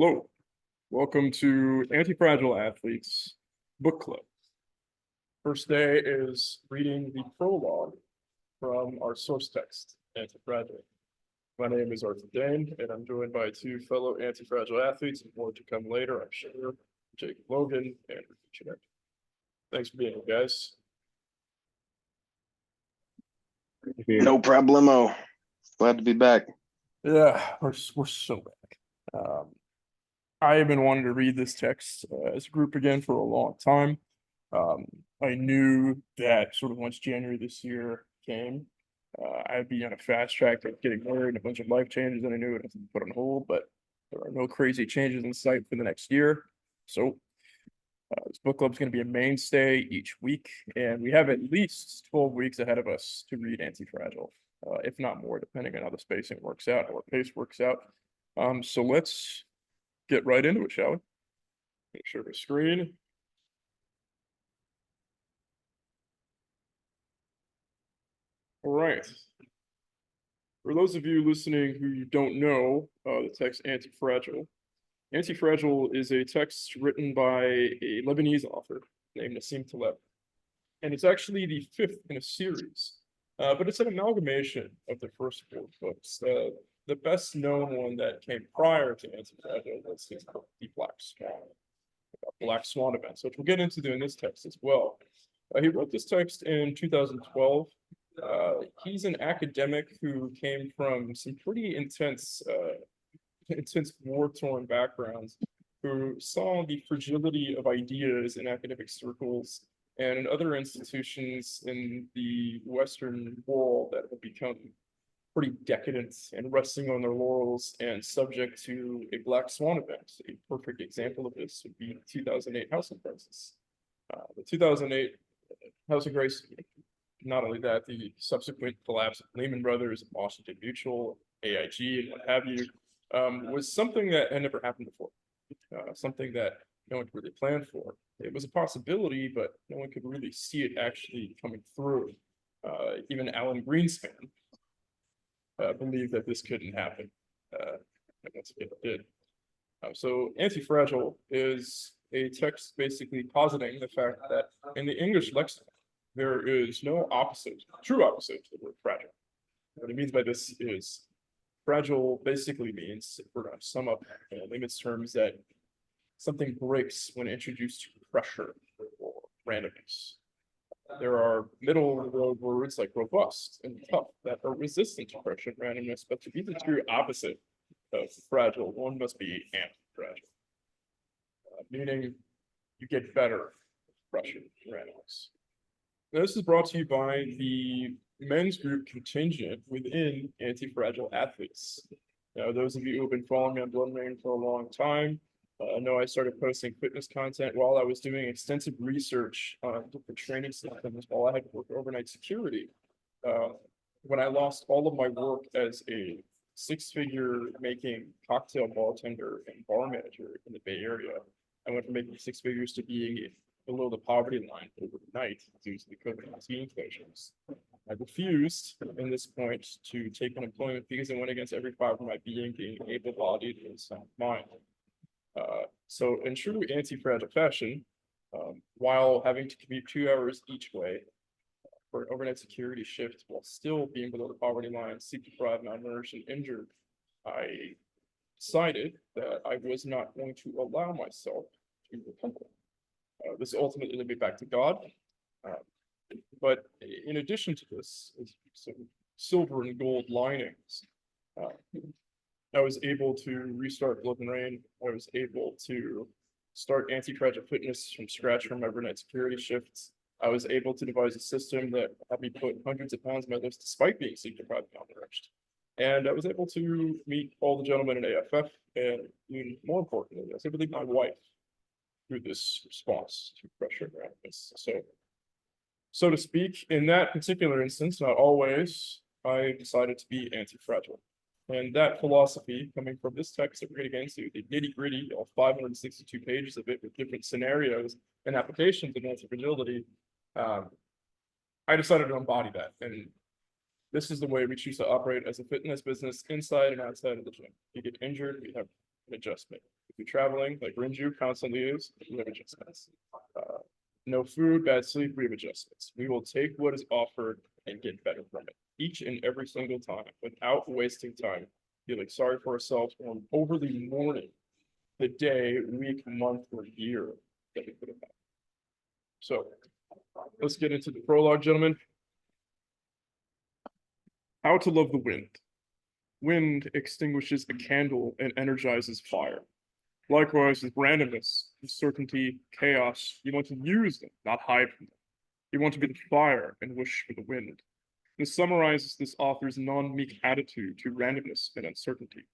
Hello, welcome to Antifragile Athletes Book Club. First day is reading the prologue from our source text, Antifragile. My name is Arthur Dane, and I'm joined by two fellow Antifragile athletes, and more to come later, I'm sure, Jake Logan and Richard. Thanks for being here, guys. No problemo. Glad to be back. Yeah, we're so back. I have been wanting to read this text as a group again for a long time. I knew that sort of once January this year came, I'd be on a fast track to getting married and a bunch of life changes, and I knew it had to be put on hold, but there are no crazy changes in sight for the next year. So this book club is going to be a mainstay each week, and we have at least 12 weeks ahead of us to read Antifragile, if not more, depending on how the spacing works out, how our pace works out. So let's get right into it, shall we? Make sure the screen. All right. For those of you listening who don't know the text Antifragile, Antifragile is a text written by a Lebanese author named Nassim Taleb. And it's actually the fifth in a series, but it's an amalgamation of the first four books. The best known one that came prior to Antifragile was the Black Swan events, which we'll get into in this text as well. He wrote this text in 2012. He's an academic who came from some pretty intense war-torn backgrounds, who saw the fragility of ideas in academic circles and in other institutions in the Western world that have become pretty decadent and resting on their laurels and subject to a Black Swan event. A perfect example of this would be the 2008 housing crisis. The 2008 housing crisis, not only that, the subsequent collapse of Lehman Brothers, Washington Mutual, AIG, and what have you, was something that had never happened before, something that no one could really plan for. It was a possibility, but no one could really see it actually coming through. Even Alan Greenspan believed that this couldn't happen, and once it did. So Antifragile is a text basically positing the fact that in the English lexicon, there is no true opposite to the word fragile. What it means by this is fragile basically means, if we're going to sum up in layman's terms, that something breaks when introduced to pressure or randomness. There are middle of the road words like robust and tough that are resistant to pressure and randomness, but to be the true opposite of fragile, one must be anti-fragile, meaning you get better with pressure and randomness. Now, this is brought to you by the men's group contingent within Antifragile Athletes. Now, those of you who have been following me on Blood Rain for a long time know I started posting fitness content while I was doing extensive research on different training systems while I had to work overnight security. When I lost all of my work as a six-figure making cocktail bartender and bar manager in the Bay Area, I went from making six figures to being below the poverty line overnight due to the COVID-19 closures. I refused in this point to take unemployment because it went against every fiber of my being able-bodied and sound mind. So in true anti-fragile fashion, while having to commute 2 hours each way for an overnight security shift while still being below the poverty line, sleep-deprived, malnourished, and injured, I decided that I was not going to allow myself to repent. This ultimately led me back to God. But in addition to this, some silver and gold linings. I was able to restart Blood and Rain. I was able to start Antifragile Fitness from scratch from overnight security shifts. I was able to devise a system that had me put hundreds of pounds on my list despite being sleep-deprived and malnourished. And I was able to meet all the gentlemen in AFF, and even more importantly, I was able to meet my wife through this response to pressure around this. So to speak, in that particular instance, not always, I decided to be anti-fragile. And that philosophy, coming from this text that we're going to get into, the nitty-gritty, all 562 pages of it with different scenarios and applications of anti-fragility, I decided to embody that. And this is the way we choose to operate as a fitness business inside and outside of the gym. You get injured, we have an adjustment. If you're traveling, like Rinju constantly is, we have adjustments. No food, bad sleep, we have adjustments. We will take what is offered and get better from it each and every single time without wasting time, feeling sorry for ourselves or overly mourning the day, week, month, or year that we could have had. So let's get into the prologue, gentlemen. How to love the wind. Wind extinguishes a candle and energizes fire. Likewise, with randomness, uncertainty, chaos, you want to use them, not hide from them. You want to be the fire and wish for the wind. This summarizes this author's non-meek attitude to randomness and uncertainty.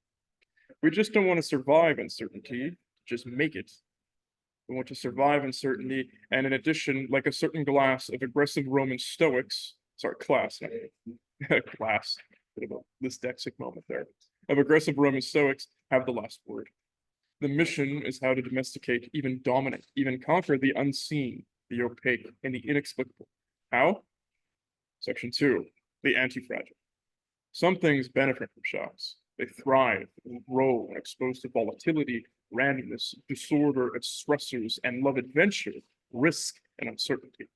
We just don't want to survive uncertainty, just make it. We want to survive uncertainty, and in addition, like a certain class of aggressive Roman Stoics, class, bit of a dyslexic moment there, of aggressive Roman Stoics have the last word. The mission is how to domesticate, even dominate, even conquer the unseen, the opaque, and the inexplicable. How? Section 2, the antifragile. Some things benefit from shocks. They thrive and grow when exposed to volatility, randomness, disorder, and stressors, and love adventure, risk, and uncertainty.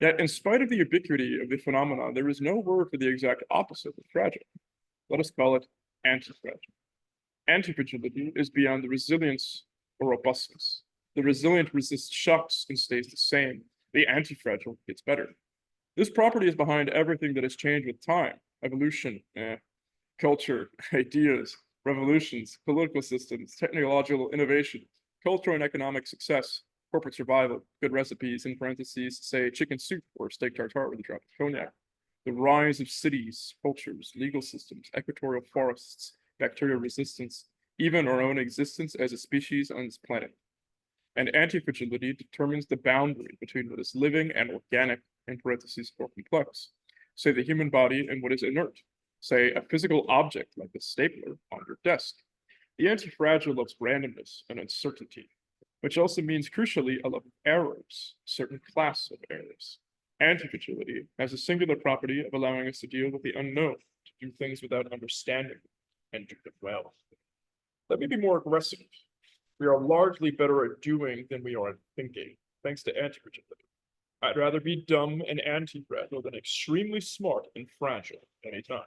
Yet, in spite of the ubiquity of the phenomenon, there is no word for the exact opposite of fragile. Let us call it antifragile. Antifragility is beyond the resilience or robustness. The resilient resists shocks and stays the same. The antifragile gets better. This property is behind everything that has changed with time, evolution, culture, ideas, revolutions, political systems, technological innovation, cultural and economic success, corporate survival, good recipes, in parentheses, say chicken soup or steak tartare with a drop of cognac, the rise of cities, cultures, legal systems, equatorial forests, bacterial resistance, even our own existence as a species on this planet. And antifragility determines the boundary between what is living and organic, in parentheses, or complex, say the human body and what is inert, say a physical object like a stapler on your desk. The antifragile loves randomness and uncertainty, which also means crucially a love of errors, a certain class of errors. Antifragility has a singular property of allowing us to deal with the unknown, to do things without understanding, and do them well. Let me be more aggressive. We are largely better at doing than we are at thinking, thanks to antifragility. I'd rather be dumb and antifragile than extremely smart and fragile anytime.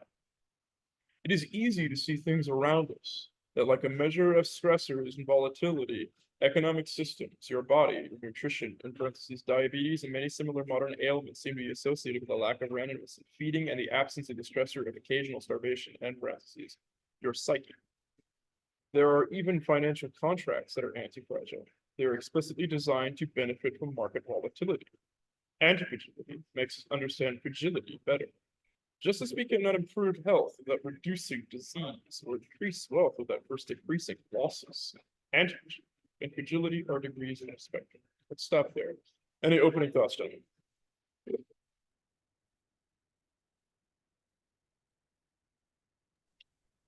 It is easy to see things around us that, like a measure of stressors and volatility, economic systems, your body, your nutrition, in parentheses, diabetes, and many similar modern ailments seem to be associated with a lack of randomness in feeding and the absence of the stressor of occasional starvation, and parentheses, your psyche. There are even financial contracts that are anti-fragile. They are explicitly designed to benefit from market volatility. Antifragility makes us understand fragility better. Just as we cannot improve health without reducing disease or increase wealth without first decreasing losses, antifragility and fragility are degrees in a spectrum. Let's stop there. Any opening thoughts, gentlemen?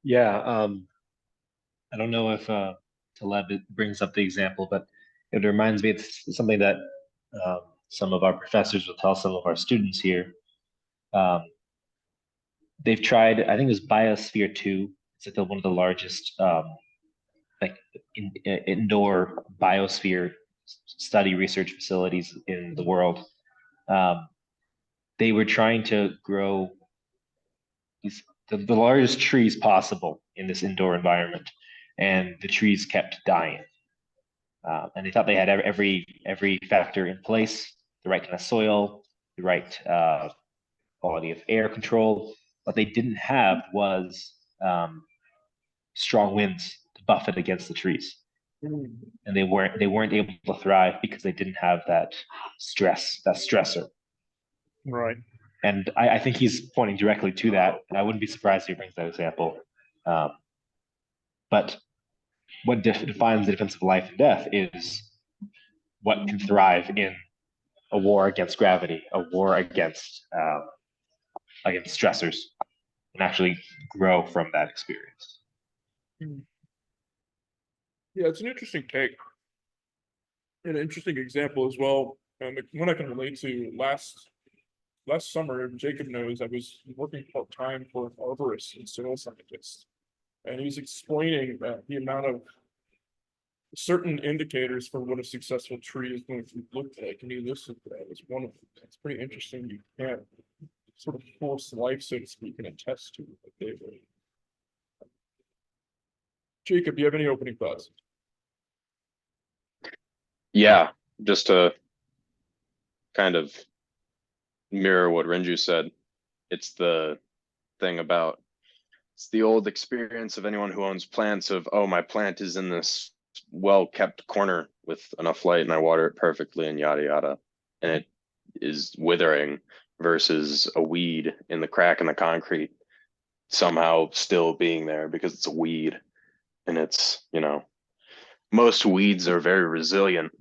Yeah, I don't know if Taleb brings up the example, but it reminds me it's something that some of our professors will tell some of our students here. They've tried, I think it was Biosphere 2. It's like one of the largest indoor biosphere study research facilities in the world. They were trying to grow the largest trees possible in this indoor environment, and the trees kept dying. And they thought they had every factor in place, the right kind of soil, the right quality of air control. What they didn't have was strong winds to buffet against the trees, and they weren't able to thrive because they didn't have that stressor. Right. And I think he's pointing directly to that, and I wouldn't be surprised if he brings that example. But what defines the difference of life and death is what can thrive in a war against gravity, a war against stressors, and actually grow from that experience. Yeah, it's an interesting take. An interesting example as well. One I can relate to last summer, Jacob knows I was working part-time for an arborist and soil scientist. And he was explaining the amount of certain indicators for what a successful tree is going to look like, and he listed that as one of them. It's pretty interesting. You can't sort of force life, so to speak, and attest to it. They would. Jacob, do you have any opening thoughts? Yeah, just to kind of mirror what Renju said, it's the thing about, it's the old experience of anyone who owns plants of, oh, my plant is in this well-kept corner with enough light and I water it perfectly and yada yada, and it is withering, versus a weed in the crack in the concrete somehow still being there because it's a weed. And it's, most weeds are very resilient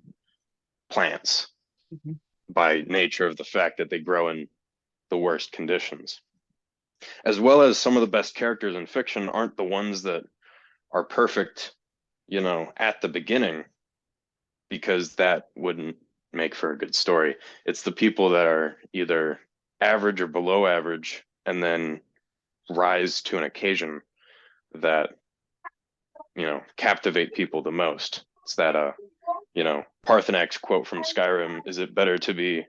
plants Mhm. by nature of the fact that they grow in the worst conditions. As well as some of the best characters in fiction aren't the ones that are perfect, at the beginning, because that wouldn't make for a good story. It's the people that are either average or below average and then rise to an occasion that, captivate people the most. It's that Parthenak's quote from Skyrim, is it better to be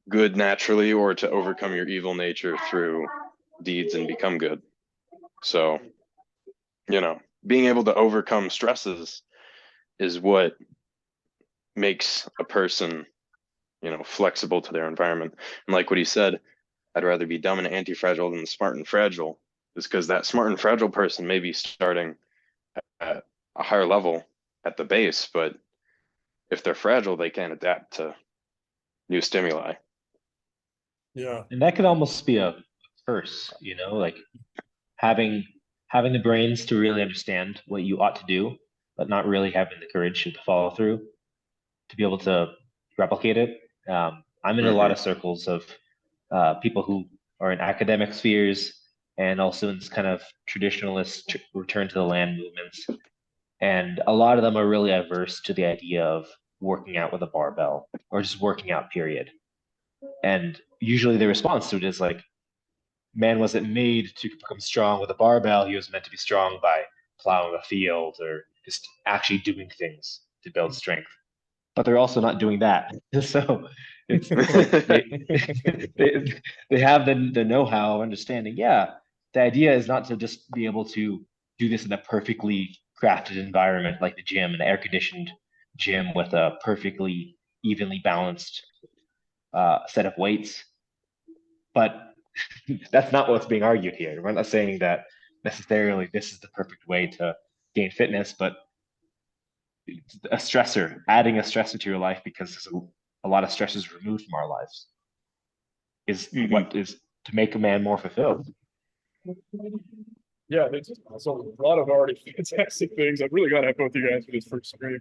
good naturally or to overcome your evil nature through deeds and become good? So, being able to overcome stresses is what makes a person, flexible to their environment. And like what he said, I'd rather be dumb and anti-fragile than smart and fragile, is because that smart and fragile person may be starting at a higher level at the base, but if they're fragile, they can't adapt to new stimuli. Yeah. And that could almost be a curse, like having having the brains to really understand what you ought to do, but not really having the courage to follow through to be able to replicate it. I'm in a lot Mm-hmm. of circles of people who are in academic spheres and also in this kind of traditionalist return to the land movements. And a lot of them are really averse to the idea of working out with a barbell or just working out, period. And usually the response to it is like, man wasn't made to become strong with a barbell. He was meant to be strong by plowing a field or just actually doing things to build strength. But they're also not doing that. So it's like they have the know-how of understanding. Yeah, the idea is not to just be able to do this in a perfectly crafted environment like the gym, an air-conditioned gym with a perfectly evenly balanced set of weights. But that's not what's being argued here. We're not saying that necessarily this is the perfect way to gain fitness, but a stressor, adding a stressor to your life because there's a lot of stresses removed from our lives is Mm-hmm. what is to make a man more fulfilled. Yeah, it's just so a lot of already fantastic things. I'm really glad I have both you guys for this first stream.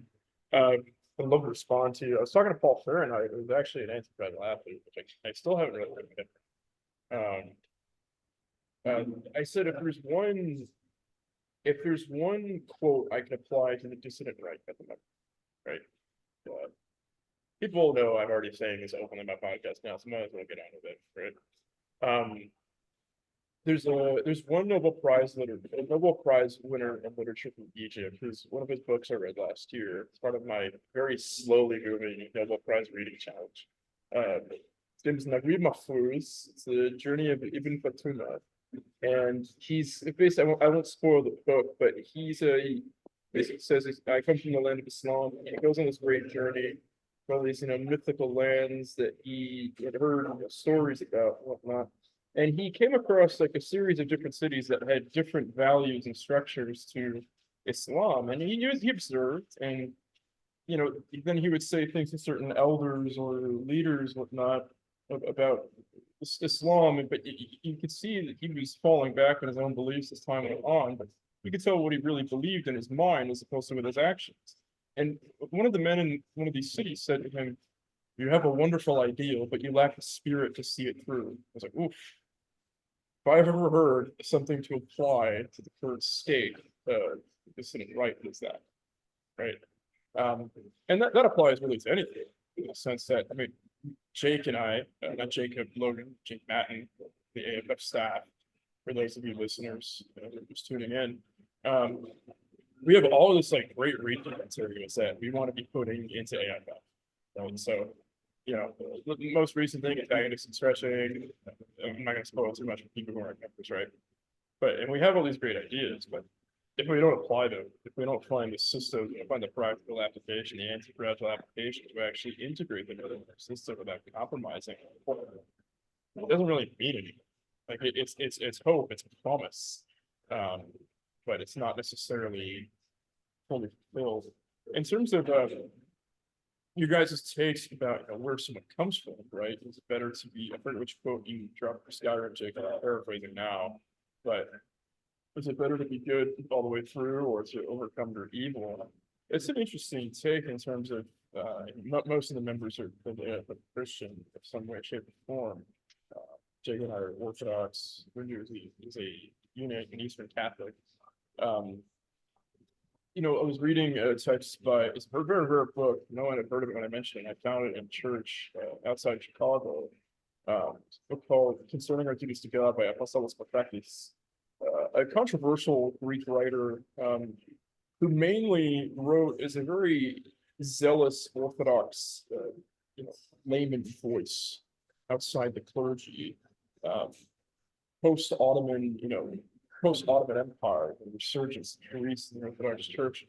I'd love to respond to you. I was talking to Paul Fahrenheit, who's actually an anti-fragile athlete, which I still haven't really heard of him. I said if there's one quote I can apply to the dissident right at the moment, right? People know I'm already saying this openly in my podcast now, so might as well get on with it, right? There's one Nobel Prize winner in literature from Egypt, who's one of his books I read last year. It's part of my very slowly moving Nobel Prize reading challenge. His name is Naguib Mahfouz. It's the journey of Ibn Battuta. And he's basically, I won't spoil the book, but he basically says, I come from the land of Islam, and he goes on this great journey, all these, mythical lands that he had heard stories about and whatnot. And he came across like a series of different cities that had different values and structures to Islam. And he observed, and then he would say things to certain elders or leaders, whatnot, about Islam, but you could see that he was falling back on his own beliefs as time went on, but you could tell what he really believed in his mind as opposed to with his actions. And one of the men in one of these cities said to him, "You have a wonderful ideal, but you lack the spirit to see it through." I was like, oof. If I've ever heard something to apply to the current state, dissident right is that, right? And that applies really to anything, in the sense that, I mean, Jake and I, not Jacob, Logan, Jake Matten, the AFF staff, for those of you listeners who are just tuning in, we have all of this like great reading materials that we want to be putting into AI. And so, you know, the most recent thing is dynamics and stretching. I'm not going to spoil too much for people who aren't members, right? But and we have all these great ideas, but if we don't apply them, if we don't find the system, find the practical application, the anti-fragile application to actually integrate them into our system without compromising, it doesn't really mean anything. Like it's hope, it's promise, but it's not necessarily fully fulfilled. In terms of you guys' takes about where someone comes from, right? Is it better to be? I forget which quote you dropped for Skyrim, Jake. I'm paraphrasing now, but is it better to be good all the way through, or to overcome your evil? It's an interesting take in terms of most of the members are Christian of some way, shape, or form. Jake and I are Orthodox. Windu is a unit and Eastern Catholic. You know, I was reading a text by, it's a very rare book. No one had heard of it when I mentioned it. I found it in church outside Chicago. A book called Concerning Our Duties to God by Apostolos Patakis. A controversial Greek writer who mainly wrote as a very zealous Orthodox, layman voice outside the clergy, post-Ottoman, post-Ottoman Empire, the resurgence of Greece and the Orthodox Church.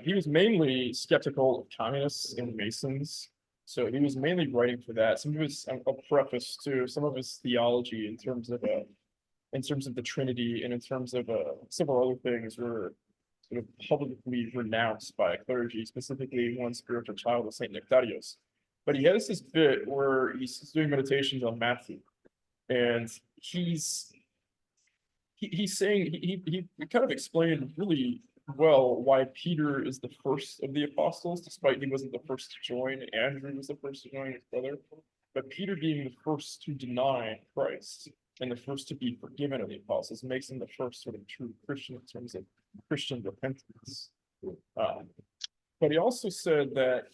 He was mainly skeptical of communists and Masons, so he was mainly writing for that. Some of his, I'll preface to some of his theology in terms of the Trinity and in terms of several other things were sort of publicly renounced by clergy, specifically one spiritual child of Saint Nectarios. But he has this bit where he's doing meditations on Matthew, and he's saying he kind of explained really well why Peter is the first of the apostles, despite he wasn't the first to join. Andrew was the first to join his brother, but Peter being the first to deny Christ and the first to be forgiven of the apostles makes him the first sort of true Christian in terms of Christian repentance. But he also said that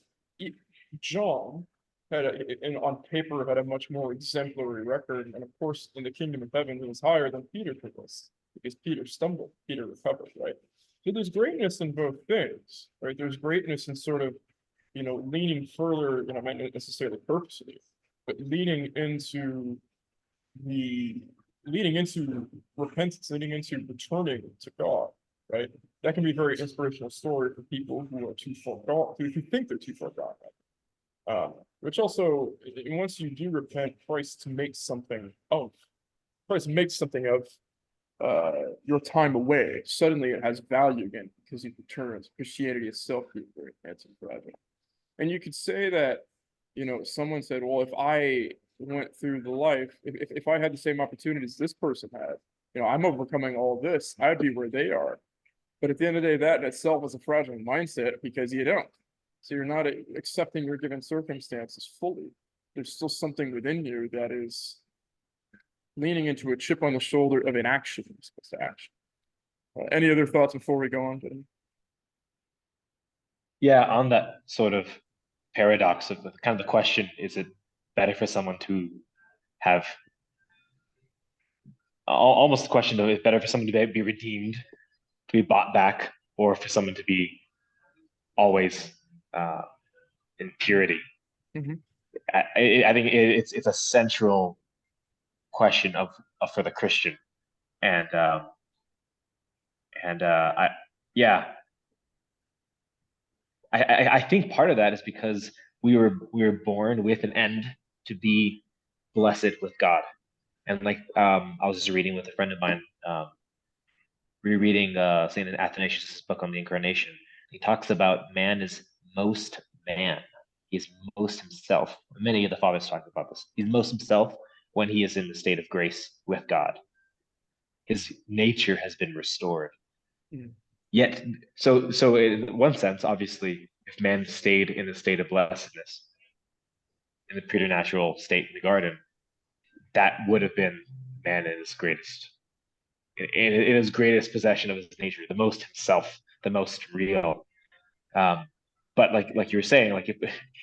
John and on paper had a much more exemplary record, and of course in the kingdom of heaven he was higher than Peter was, because Peter stumbled, Peter recovered, right? So there's greatness in both things, right? There's greatness in sort of, leaning further, not necessarily purposely, but leading into repentance, leading into returning to God, right? That can be a very inspirational story for people who are too far gone, who think they're too far gone. Which also, once you do repent, Christ makes something of your time away. Suddenly it has value again because it returns. Christianity itself is very anti-fragile. And you could say that, someone said, well, if I went through the life, if I had the same opportunities this person had, I'm overcoming all this, I'd be where they are. But at the end of the day, that in itself is a fragile mindset because you don't. So you're not accepting your given circumstances fully. There's still something within you that is leaning into a chip on the shoulder of inaction as opposed to action. Any other thoughts before we go on? Yeah, on that sort of paradox of kind of the question, is it better for someone to have almost the question of, is it better for someone to be redeemed, to be bought back, or for someone to be always in purity? Mm-hmm. I think it's a central question of for the Christian, and I think part of that is because we were born with an end to be blessed with God, and like I was just reading with a friend of mine, rereading Saint Athanasius' book on the Incarnation. He talks about man is most man. He's most himself. Many of the fathers talk about this. He's most himself when he is in the state of grace with God. His nature has been restored. Mm. Yet, so in one sense, obviously, if man stayed in the state of blessedness, in the preternatural state in the garden, that would have been man in his greatest, in his greatest possession of his nature, the most himself, the most real. But like you were saying, like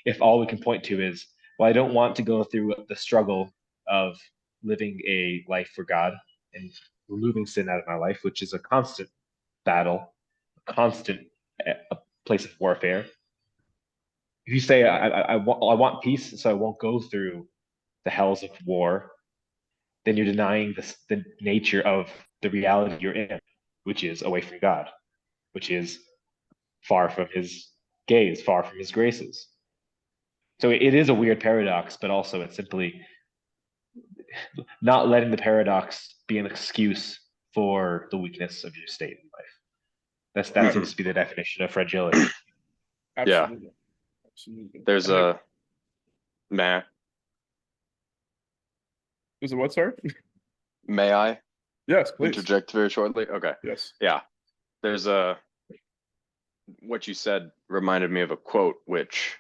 if all we can point to is, well, I don't want to go through the struggle of living a life for God and removing sin out of my life, which is a constant battle. constant place of warfare. If you say I want peace, so I won't go through the hells of war, then you're denying the nature of the reality you're in, which is away from God, which is far from his gaze, far from his graces. So it is a weird paradox, but also it's simply not letting the paradox be an excuse for the weakness of your state in life. That seems to be the definition of fragility. Absolutely. Absolutely. There's a may Is it what, sorry? may I Yes, please. interject very shortly? Okay. Yes. Yeah. There's what you said reminded me of a quote, which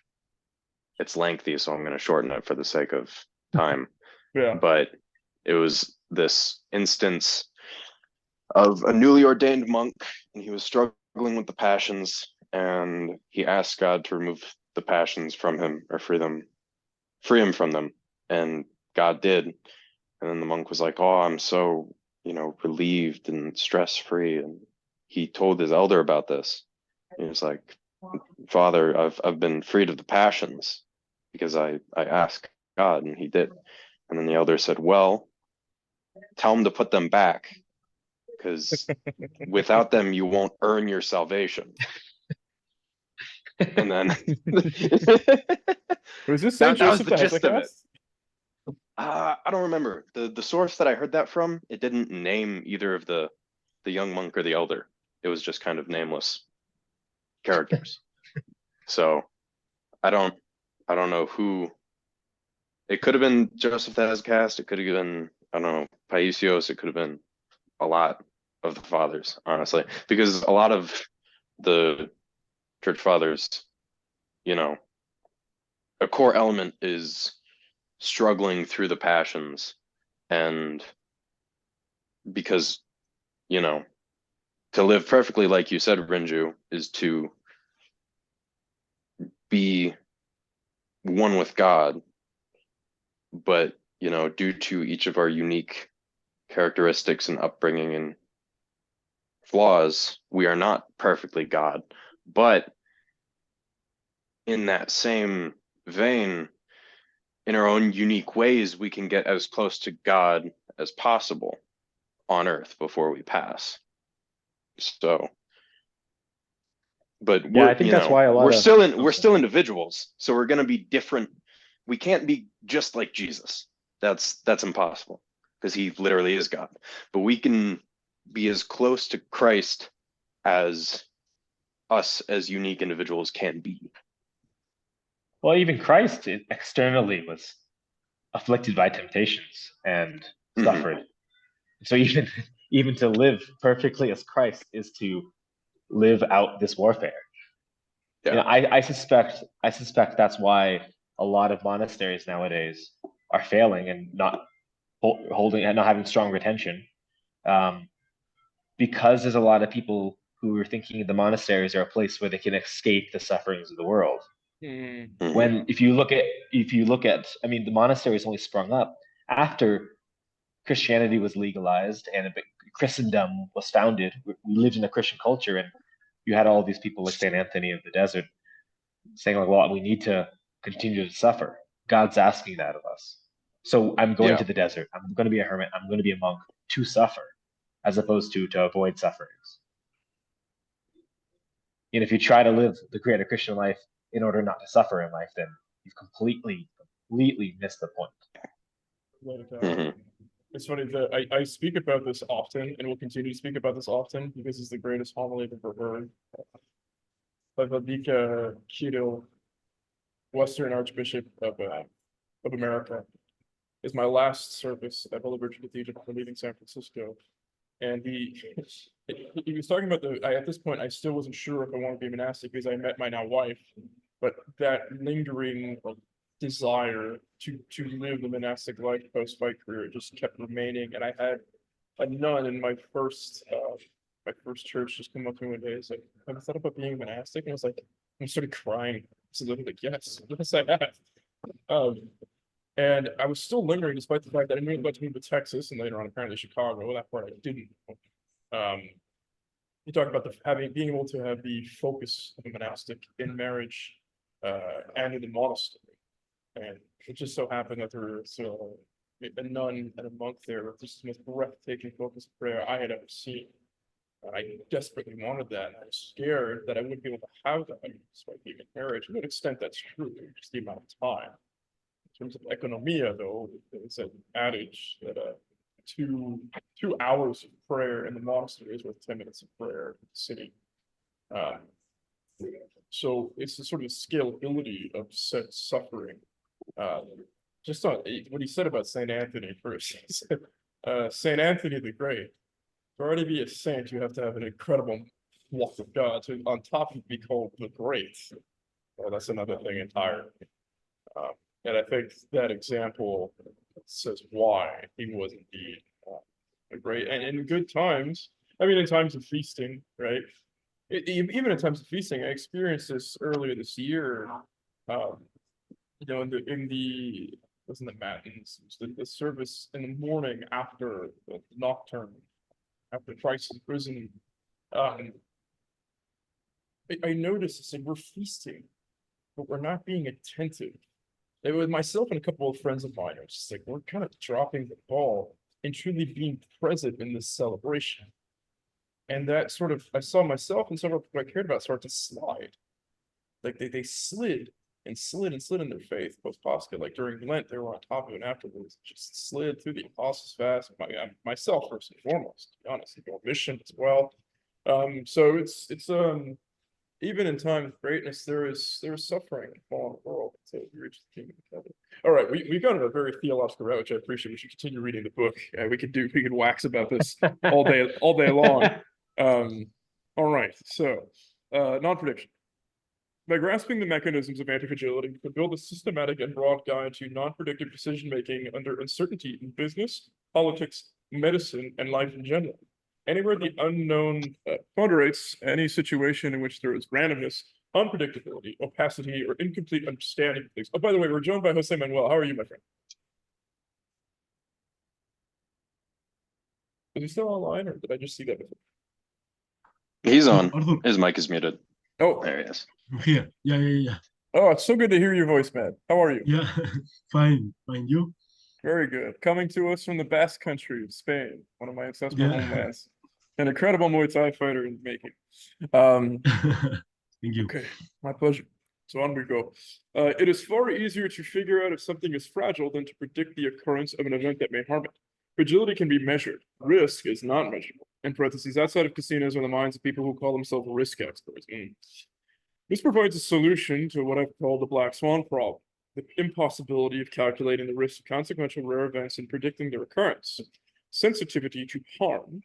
it's lengthy, so I'm going to shorten it for the sake of time. Yeah. But it was this instance of a newly ordained monk, and he was struggling with the passions, and he asked God to remove the passions from him or free him from them, and God did. And then the monk was like, "Oh, I'm so, relieved and stress-free." And he told his elder about this. And he was like, "Father, I've been freed of the passions because I asked God, and he did." And then the elder said, "Well, tell him to put them back, because without them you won't earn your salvation." And then Was this that Saint was Joseph the gist of it. Hezekiah? I don't remember the source that I heard that from. It didn't name either of the young monk or the elder. It was just kind of nameless characters. So I don't know who. It could have been Joseph the Hezekiah. It could have been, I don't know, Paisios. It could have been a lot of the fathers, honestly, because a lot of the church fathers, a core element is struggling through the passions, and because, to live perfectly, like you said, Rinju, is to be one with God. But, due to each of our unique characteristics and upbringing and flaws, we are not perfectly God. But in that same vein, in our own unique ways, we can get as close to God as possible on earth before we pass. So, but Yeah, I think that's why we're still individuals, so we're going to be different. We can't be just like Jesus. That's impossible, because he literally is God. But we can be as close to Christ as us as unique individuals can be. Well, even Christ externally was afflicted by temptations and suffered. So even to live perfectly as Christ is to live out this warfare. Yeah. I suspect that's why a lot of monasteries nowadays are failing and not holding and not having strong retention, because there's a lot of people who are thinking the monasteries are a place where they can escape the sufferings of the world. When if you look at, I mean, the monasteries only sprung up after Christianity was legalized and Christendom was founded. We lived in a Christian culture, and you had all these people like Saint Anthony of the Desert saying like, well, we need to continue to suffer. God's asking that of us. So I'm going to the desert. I'm going to be a hermit. I'm going to be a monk to suffer, as opposed to avoid sufferings. And if you try to live the greater Christian life in order not to suffer in life, then you've completely missed the point. It's funny that I speak about this often and will continue to speak about this often because it's the greatest homily I've ever heard. Vladika Kirill, Western Archbishop of America, is my last service at Holy Virgin Cathedral for leaving San Francisco. And he was talking about at this point, I still wasn't sure if I wanted to be monastic because I met my now wife, but that lingering desire to live the monastic life post-fight career just kept remaining. And I had a nun in my first church just come up to me one day and say, "Have you thought about being monastic?" And I was like, I started crying. So I was like, yes, I have. And I was still lingering despite the fact that I knew I was about to move to Texas and later on apparently Chicago. That part I didn't. you talk about being able to have the focus of a monastic in marriage, and in the monastery. And it just so happened that there was a nun and a monk there with just the most breathtaking focus of prayer I had ever seen. I desperately wanted that. And I was scared that I wouldn't be able to have that despite being in marriage. To an extent, that's true, just the amount of time. In terms of economia, though, it's an adage that two hours of prayer in the monastery is worth 10 minutes of prayer in the city. So it's the sort of scalability of suffering. Just on what he said about Saint Anthony first. He said, Saint Anthony the Great, to already be a saint, you have to have an incredible walk of God. To on top of be called the Great, that's another thing entirely. And I think that example says why he was indeed a great. And in good times, I mean, in times of feasting, right? Even in times of feasting, I experienced this earlier this year. You know, in the wasn't the matins, the service in the morning after the nocturne, after Christ is risen. I noticed this, and we're feasting, but we're not being attentive. It was myself and a couple of friends of mine. It's just like we're kind of dropping the ball and truly being present in this celebration. And that sort of, I saw myself and several people I cared about start to slide. Like they slid and slid and slid in their faith post Pascha. Like during Lent, they were on top of it, and afterwards just slid through the Apostles' Fast. Myself first and foremost, to be honest, your mission as well. So it's even in times of greatness, there is suffering in the fallen world until we reach the kingdom of heaven. All right, we've gone on a very theological route, which I appreciate. We should continue reading the book. We could wax about this all day long. All right, so non-prediction. By grasping the mechanisms of antifragility, we could build a systematic and broad guide to non-predictive decision-making under uncertainty in business, politics, medicine, and life in general. Anywhere the unknown ponderates, any situation in which there is randomness, unpredictability, opacity, or incomplete understanding of things. Oh, by the way, we're joined by Jose Manuel. How are you, my friend? Is he still online, or did I just see that before? He's on. Arthur, His mic is muted. Oh, There he is. I'm here. Yeah. oh, it's so good to hear your voice, man. How are you? Yeah, fine. You? Very good. Coming to us from the Basque Country of Spain, one of my ancestral Yeah. homelands. An incredible Muay Thai fighter in the making. Thank you. Okay, my pleasure. So on we go. It is far easier to figure out if something is fragile than to predict the occurrence of an event that may harm it. Fragility can be measured. Risk is not measurable. In parentheses, outside of casinos are the minds of people who call themselves risk experts. This provides a solution to what I've called the black swan problem, the impossibility of calculating the risk of consequential rare events and predicting their occurrence. Sensitivity to harm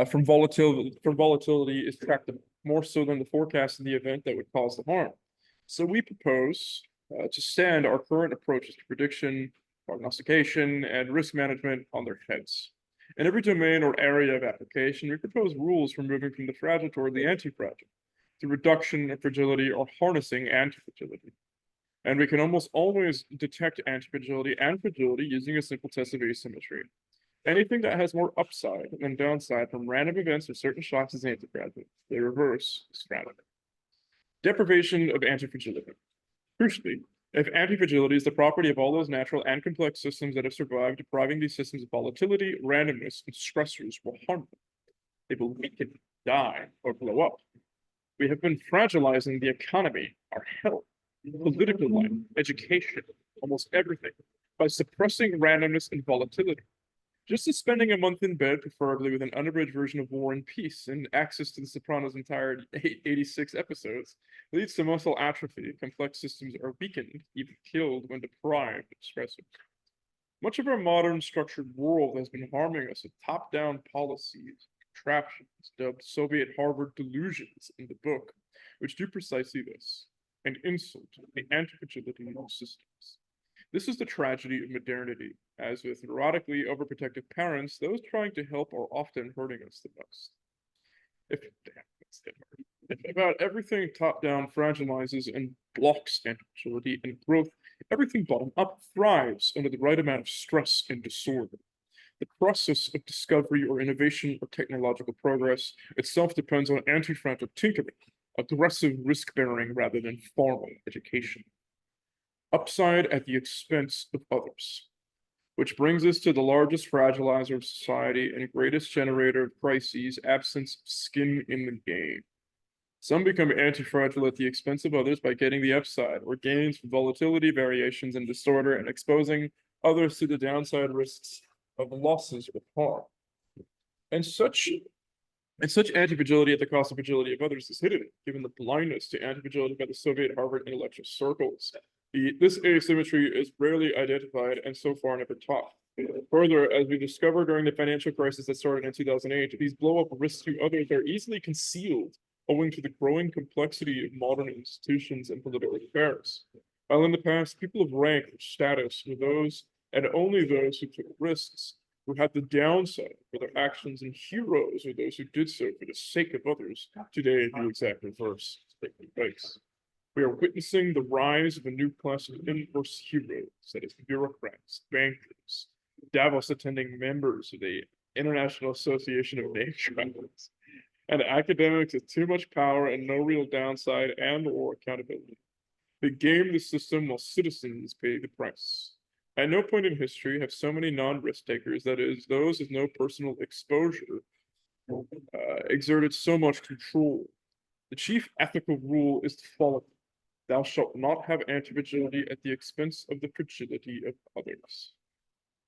from volatility is tractable, more so than the forecast of the event that would cause the harm. So we propose to stand our current approaches to prediction, prognostication, and risk management on their heads. In every domain or area of application, we propose rules for moving from the fragile toward the anti-fragile, through reduction of fragility or harnessing anti-fragility. And we can almost always detect anti-fragility and fragility using a simple test of asymmetry. Anything that has more upside than downside from random events or certain shocks is anti-fragile. The reverse is fragile. Deprivation of anti-fragility. Crucially, if anti-fragility is the property of all those natural and complex systems that have survived, depriving these systems of volatility, randomness, and stressors will harm them. They will weaken, die, or blow up. We have been fragilizing the economy, our health, political life, education, almost everything, by suppressing randomness and volatility. Just as spending a month in bed, preferably with an unabridged version of War and Peace and access to The Sopranos' entire 86 episodes, leads to muscle atrophy. Complex systems are weakened, even killed when deprived of stressors. Much of our modern structured world has been harming us with top-down policies, contraptions, dubbed Soviet Harvard delusions in the book, which do precisely this, an insult to the anti-fragility of systems. This is the tragedy of modernity. As with neurotically overprotective parents, those trying to help are often hurting us the most. If about everything top-down fragilizes and blocks anti-fragility and growth, everything bottom-up thrives under the right amount of stress and disorder. The process of discovery or innovation or technological progress itself depends on anti-fragile tinkering, aggressive risk-bearing rather than formal education. Upside at the expense of others. Which brings us to the largest fragilizer of society and greatest generator of crises, absence of skin in the game. Some become anti-fragile at the expense of others by getting the upside or gains from volatility, variations, and disorder, and exposing others to the downside risks of losses or harm. And such anti-fragility at the cost of fragility of others is hidden, given the blindness to anti-fragility by the Soviet Harvard intellectual circles. This asymmetry is rarely identified and so far never taught. Further, as we discovered during the financial crisis that started in 2008, these blow-up risks to others are easily concealed owing to the growing complexity of modern institutions and political affairs. While in the past, people of rank or status were those and only those who took risks, who had the downside for their actions, and heroes are those who did so for the sake of others. Today, the exact reverse is taking place. We are witnessing the rise of a new class of inverse heroes, that is, bureaucrats, bankers, Davos attending members of the International Association of Name Travelers, and academics with too much power and no real downside and/or accountability. They game the system while citizens pay the price. At no point in history have so many non-risk takers, that is, those with no personal exposure, exerted so much control. The chief ethical rule is the following: thou shalt not have anti-fragility at the expense of the fragility of others.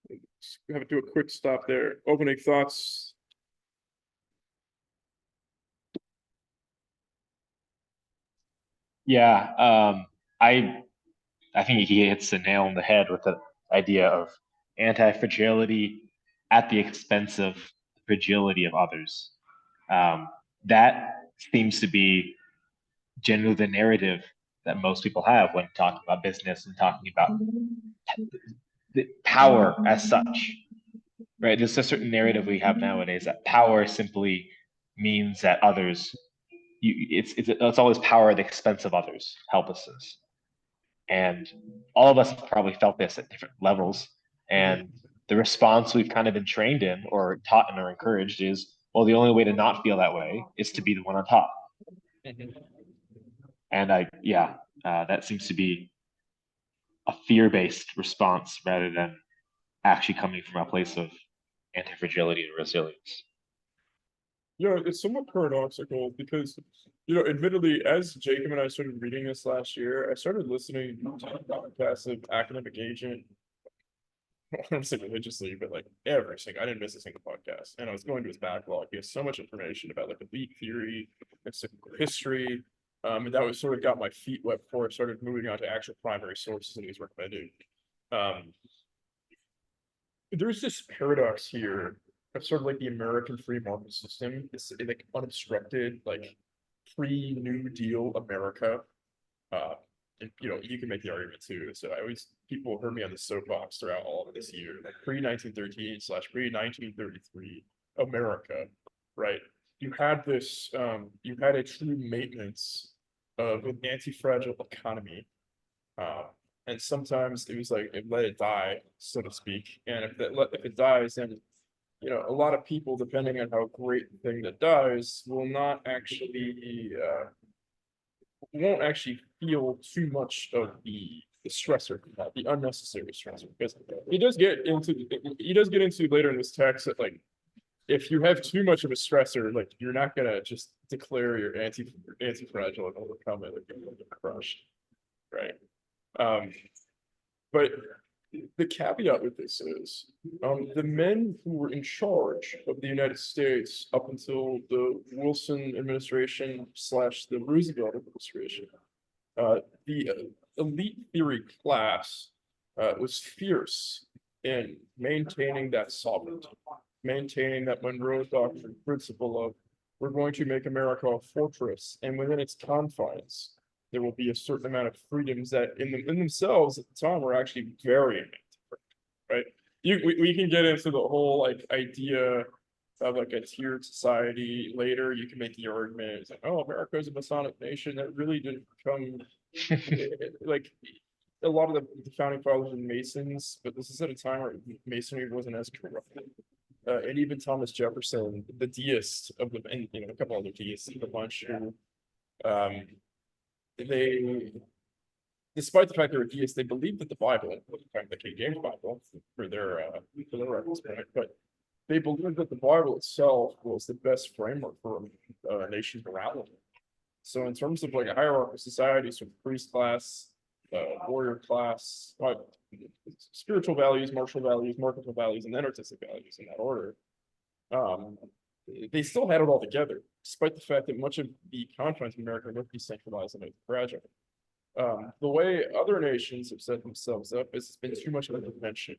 We have to do a quick stop there. Opening thoughts. Yeah, I think he hits the nail on the head with the idea of anti-fragility at the expense of the fragility of others. That seems to be generally the narrative that most people have when talking about business and talking about the power as such, right? There's a certain narrative we have nowadays that power simply means that others, it's always power at the expense of others, helplessness. And all of us have probably felt this at different levels. And the response we've kind of been trained in or taught and are encouraged is, well, the only way to not feel that way is to be the one on top. And that seems to be a fear-based response rather than actually coming from a place of anti-fragility and resilience. Yeah, it's somewhat paradoxical because, admittedly, as Jacob and I started reading this last year, I started listening to podcasts of Academic Agent. I don't say religiously, but like I didn't miss a single podcast. And I was going to his backlog. He has so much information about like elite theory and cyclical history. And that was sort of got my feet wet before I started moving on to actual primary sources that he's recommending. There's this paradox here of sort of like the American free market system, this like unobstructed, like pre-New Deal America. And you can make the argument too. So people heard me on the soapbox throughout all of this year, like pre-1913 / pre-1933 America, right? You had this, you had a true maintenance of an anti-fragile economy. And sometimes it was like, let it die, so to speak. And if it dies, then a lot of people, depending on how great the thing that dies, won't actually feel too much of the stressor, the unnecessary stressor. Because he does get into later in this text that like if you have too much of a stressor, like you're not gonna just declare your anti-fragile and overcome it, like you're gonna get crushed, right? But the caveat with this is the men who were in charge of the United States up until the Wilson administration / the Roosevelt administration, the elite theory class was fierce in maintaining that sovereignty, maintaining that Monroe Doctrine principle of we're going to make America a fortress, and within its confines, there will be a certain amount of freedoms that in themselves at the time were actually very right. We can get into the whole like idea of like a tiered society later. You can make the argument, it's like, oh, America is a Masonic nation that really didn't become like a lot of the founding fathers and Masons, but this is at a time where Masonry wasn't as corrupted. And even Thomas Jefferson, the deist of the, and a couple other deists of the bunch who, they, despite the fact they were deists, they believed that the Bible, the King James Bible, for their reference point, but they believed that the Bible itself was the best framework for a nation's morality. So in terms of like a hierarchical society, so priest class, warrior class, spiritual values, martial values, marketable values, and then artistic values in that order. They still had it all together, despite the fact that much of the confines of America were decentralized and fragile. The way other nations have set themselves up is it's been too much of a convention,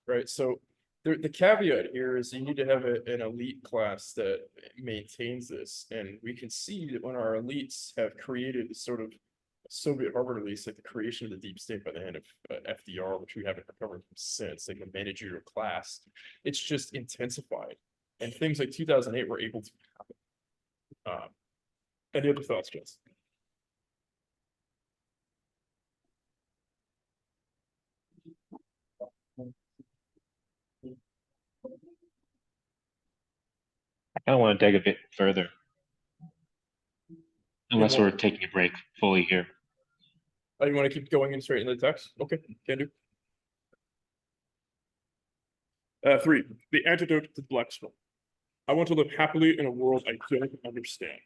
right? So the caveat here is you need to have an elite class that maintains this, and we can see that when our elites have created a sort of Soviet Harvard elites, like the creation of the deep state by the hand of FDR, which we haven't recovered from since, like the managerial class, it's just intensified, and things like 2008 were able to happen. Any other thoughts, Jess? I kind of want to dig a bit further, unless we're taking a break fully here. Oh, you want to keep going in straight into the text? Okay, can do. 3, the antidote to the black swan. I want to live happily in a world I don't understand.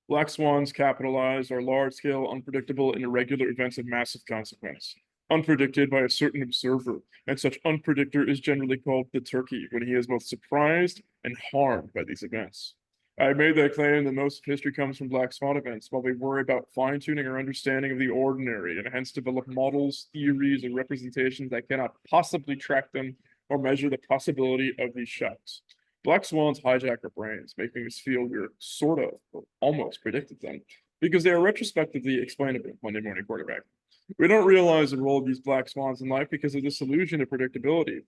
Black swans, capitalized, are large-scale, unpredictable, and irregular events of massive consequence, unpredicted by a certain observer, and such unpredictor is generally called the turkey when he is both surprised and harmed by these events. I made that claim that most of history comes from black swan events, while we worry about fine-tuning our understanding of the ordinary, and hence develop models, theories, and representations that cannot possibly track them or measure the possibility of these shocks. Black swans hijack our brains, making us feel we're sort of or almost predicted them because they are retrospectively explainable. Monday morning quarterback. We don't realize the role of these black swans in life because of this illusion of predictability.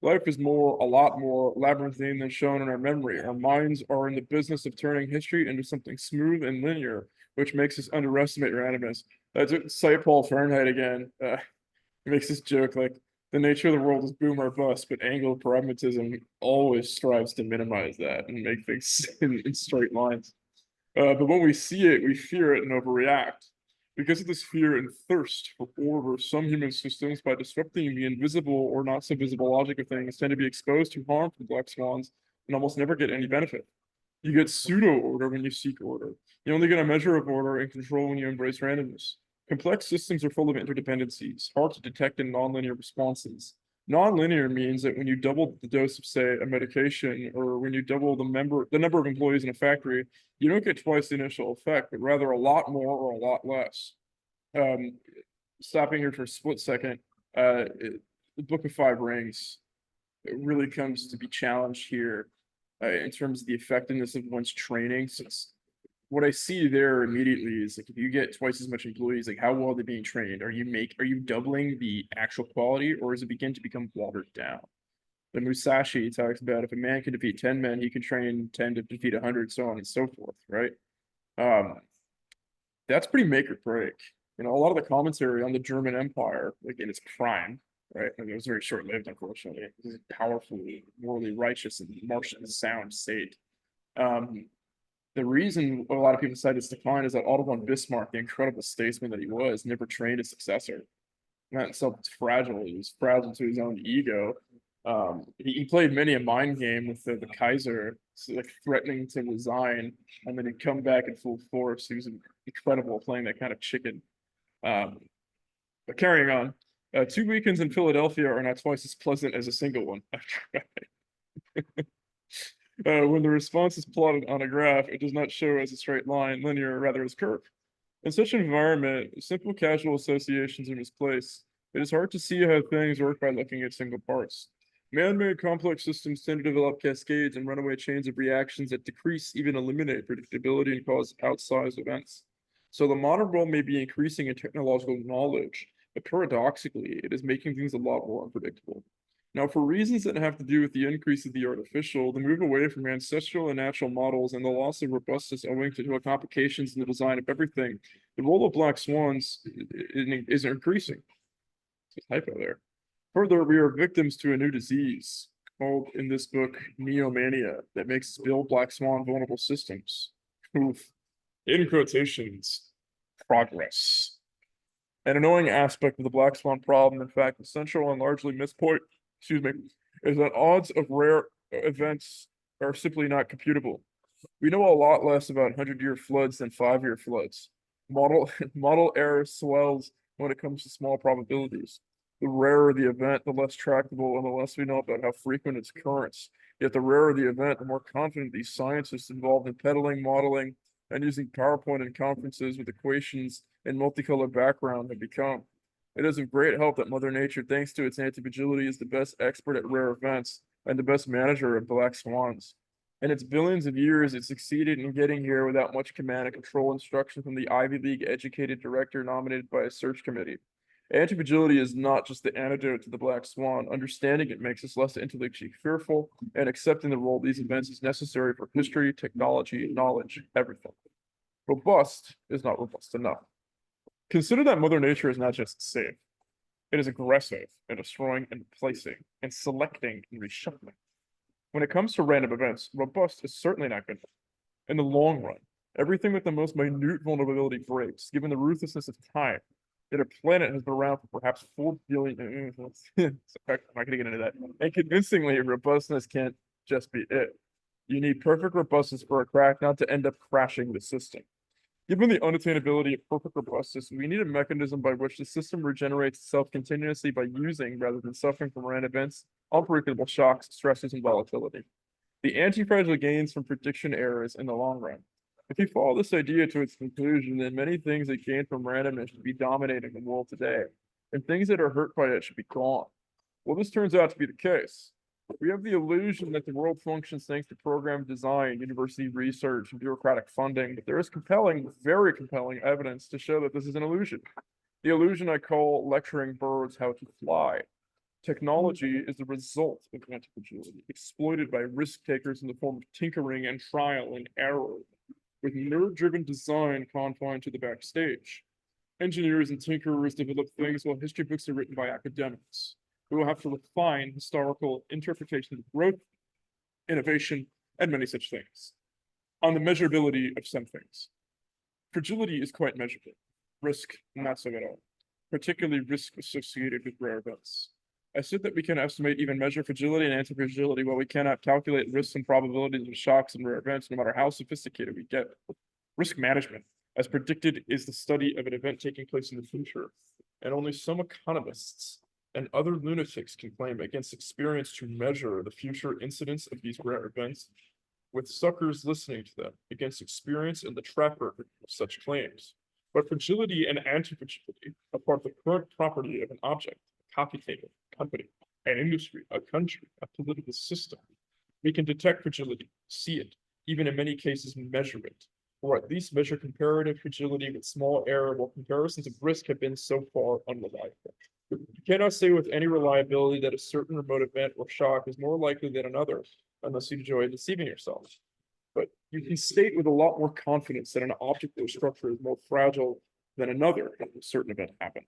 Life is a lot more labyrinthine than shown in our memory. Our minds are in the business of turning history into something smooth and linear, which makes us underestimate randomness. That's cite Paul Fahrenheit again. He makes this joke like, the nature of the world is boom or bust, but angular pragmatism always strives to minimize that and make things in straight lines. But when we see it, we fear it and overreact. Because of this fear and thirst for order, some human systems, by disrupting the invisible or not so visible logic of things, tend to be exposed to harm from black swans and almost never get any benefit. You get pseudo order when you seek order. You only get a measure of order and control when you embrace randomness. Complex systems are full of interdependencies, hard to detect in nonlinear responses. Nonlinear means that when you double the dose of, say, a medication, or when you double the number of employees in a factory, you don't get twice the initial effect, but rather a lot more or a lot less. Stopping here for a split second, the Book of Five Rings, it really comes to be challenged here in terms of the effectiveness of one's training. Since what I see there immediately is like if you get twice as much employees, like how well are they being trained? Are you doubling the actual quality, or does it begin to become watered down? The Musashi talks about if a man can defeat 10 men, he can train 10 to defeat 100, so on and so forth, right? That's pretty make or break. A lot of the commentary on the German Empire, like in its prime, right? And it was very short-lived, unfortunately. It was a powerfully, morally righteous and martially sound state. The reason a lot of people cite its decline is that Otto von Bismarck, the incredible statesman that he was, never trained a successor. That itself is fragile. He was fragile to his own ego. He played many a mind game with the Kaiser, so like threatening to resign, and then he'd come back in full force. He was incredible playing that kind of chicken. But carrying on, 2 weekends in Philadelphia are not twice as pleasant as a single one. When the response is plotted on a graph, it does not show as a straight line, linear, rather as curved. In such an environment, simple casual associations are misplaced. It is hard to see how things work by looking at single parts. Man-made complex systems tend to develop cascades and runaway chains of reactions that decrease, even eliminate predictability and cause outsized events. So the modern world may be increasing in technological knowledge, but paradoxically, it is making things a lot more unpredictable. Now, for reasons that have to do with the increase of the artificial, the move away from ancestral and natural models, and the loss of robustness owing to complications in the design of everything, the role of black swans is increasing. It's a typo there. Further, we are victims to a new disease called in this book neomania that makes us build black swan vulnerable systems. Oof. In quotations, progress. An annoying aspect of the black swan problem, in fact, the central and largely missed point, excuse me, is that odds of rare events are simply not computable. We know a lot less about 100-year floods than 5-year floods. Model error swells when it comes to small probabilities. The rarer the event, the less tractable and the less we know about how frequent its occurrence. Yet the rarer the event, the more confident these scientists involved in peddling, modeling, and using PowerPoint and conferences with equations and multicolored background have become. It is of great help that Mother Nature, thanks to its anti-fragility, is the best expert at rare events and the best manager of black swans. In its billions of years, it succeeded in getting here without much command and control instruction from the Ivy League educated director nominated by a search committee. Antifragility is not just the antidote to the black swan. Understanding it makes us less intellectually fearful, and accepting the role of these events is necessary for history, technology, knowledge, everything. Robust is not robust enough. Consider that Mother Nature is not just safe. It is aggressive in destroying and replacing and selecting and reshuffling. When it comes to random events, robust is certainly not good. In the long run, everything with the most minute vulnerability breaks, given the ruthlessness of time. That a planet has been around for perhaps 4 billion. I'm not going to get into that. And convincingly, robustness can't just be it. You need perfect robustness for a crack not to end up crashing the system. Given the unattainability of perfect robustness, we need a mechanism by which the system regenerates itself continuously by using, rather than suffering from random events, unpredictable shocks, stresses, and volatility. The anti-fragile gains from prediction errors in the long run. If you follow this idea to its conclusion, then many things that gain from randomness should be dominating the world today, and things that are hurt by it should be gone. Well, this turns out to be the case. We have the illusion that the world functions thanks to program design, university research, and bureaucratic funding, but there is compelling, very compelling evidence to show that this is an illusion. The illusion I call lecturing birds how to fly. Technology is the result of antifragility, exploited by risk takers in the form of tinkering and trial and error, with nerd-driven design confined to the backstage. Engineers and tinkerers develop things while history books are written by academics, who will have to refine historical interpretation of growth, innovation, and many such things. On the measurability of some things. Fragility is quite measurable. Risk, not so at all. Particularly risk associated with rare events. I said that we can estimate, even measure fragility and anti-fragility, while we cannot calculate risks and probabilities of shocks and rare events, no matter how sophisticated we get. Risk management, as predicted, is the study of an event taking place in the future, and only some economists and other lunatics can claim against experience to measure the future incidence of these rare events, with suckers listening to them, against experience and the track record of such claims. But fragility and anti-fragility are part of the current property of an object, a coffee table, a company, an industry, a country, a political system. We can detect fragility, see it, even in many cases measure it, or at least measure comparative fragility with small error, while comparisons of risk have been so far unreliable. You cannot say with any reliability that a certain remote event or shock is more likely than another, unless you enjoy deceiving yourself. But you can state with a lot more confidence that an object or structure is more fragile than another if a certain event happened.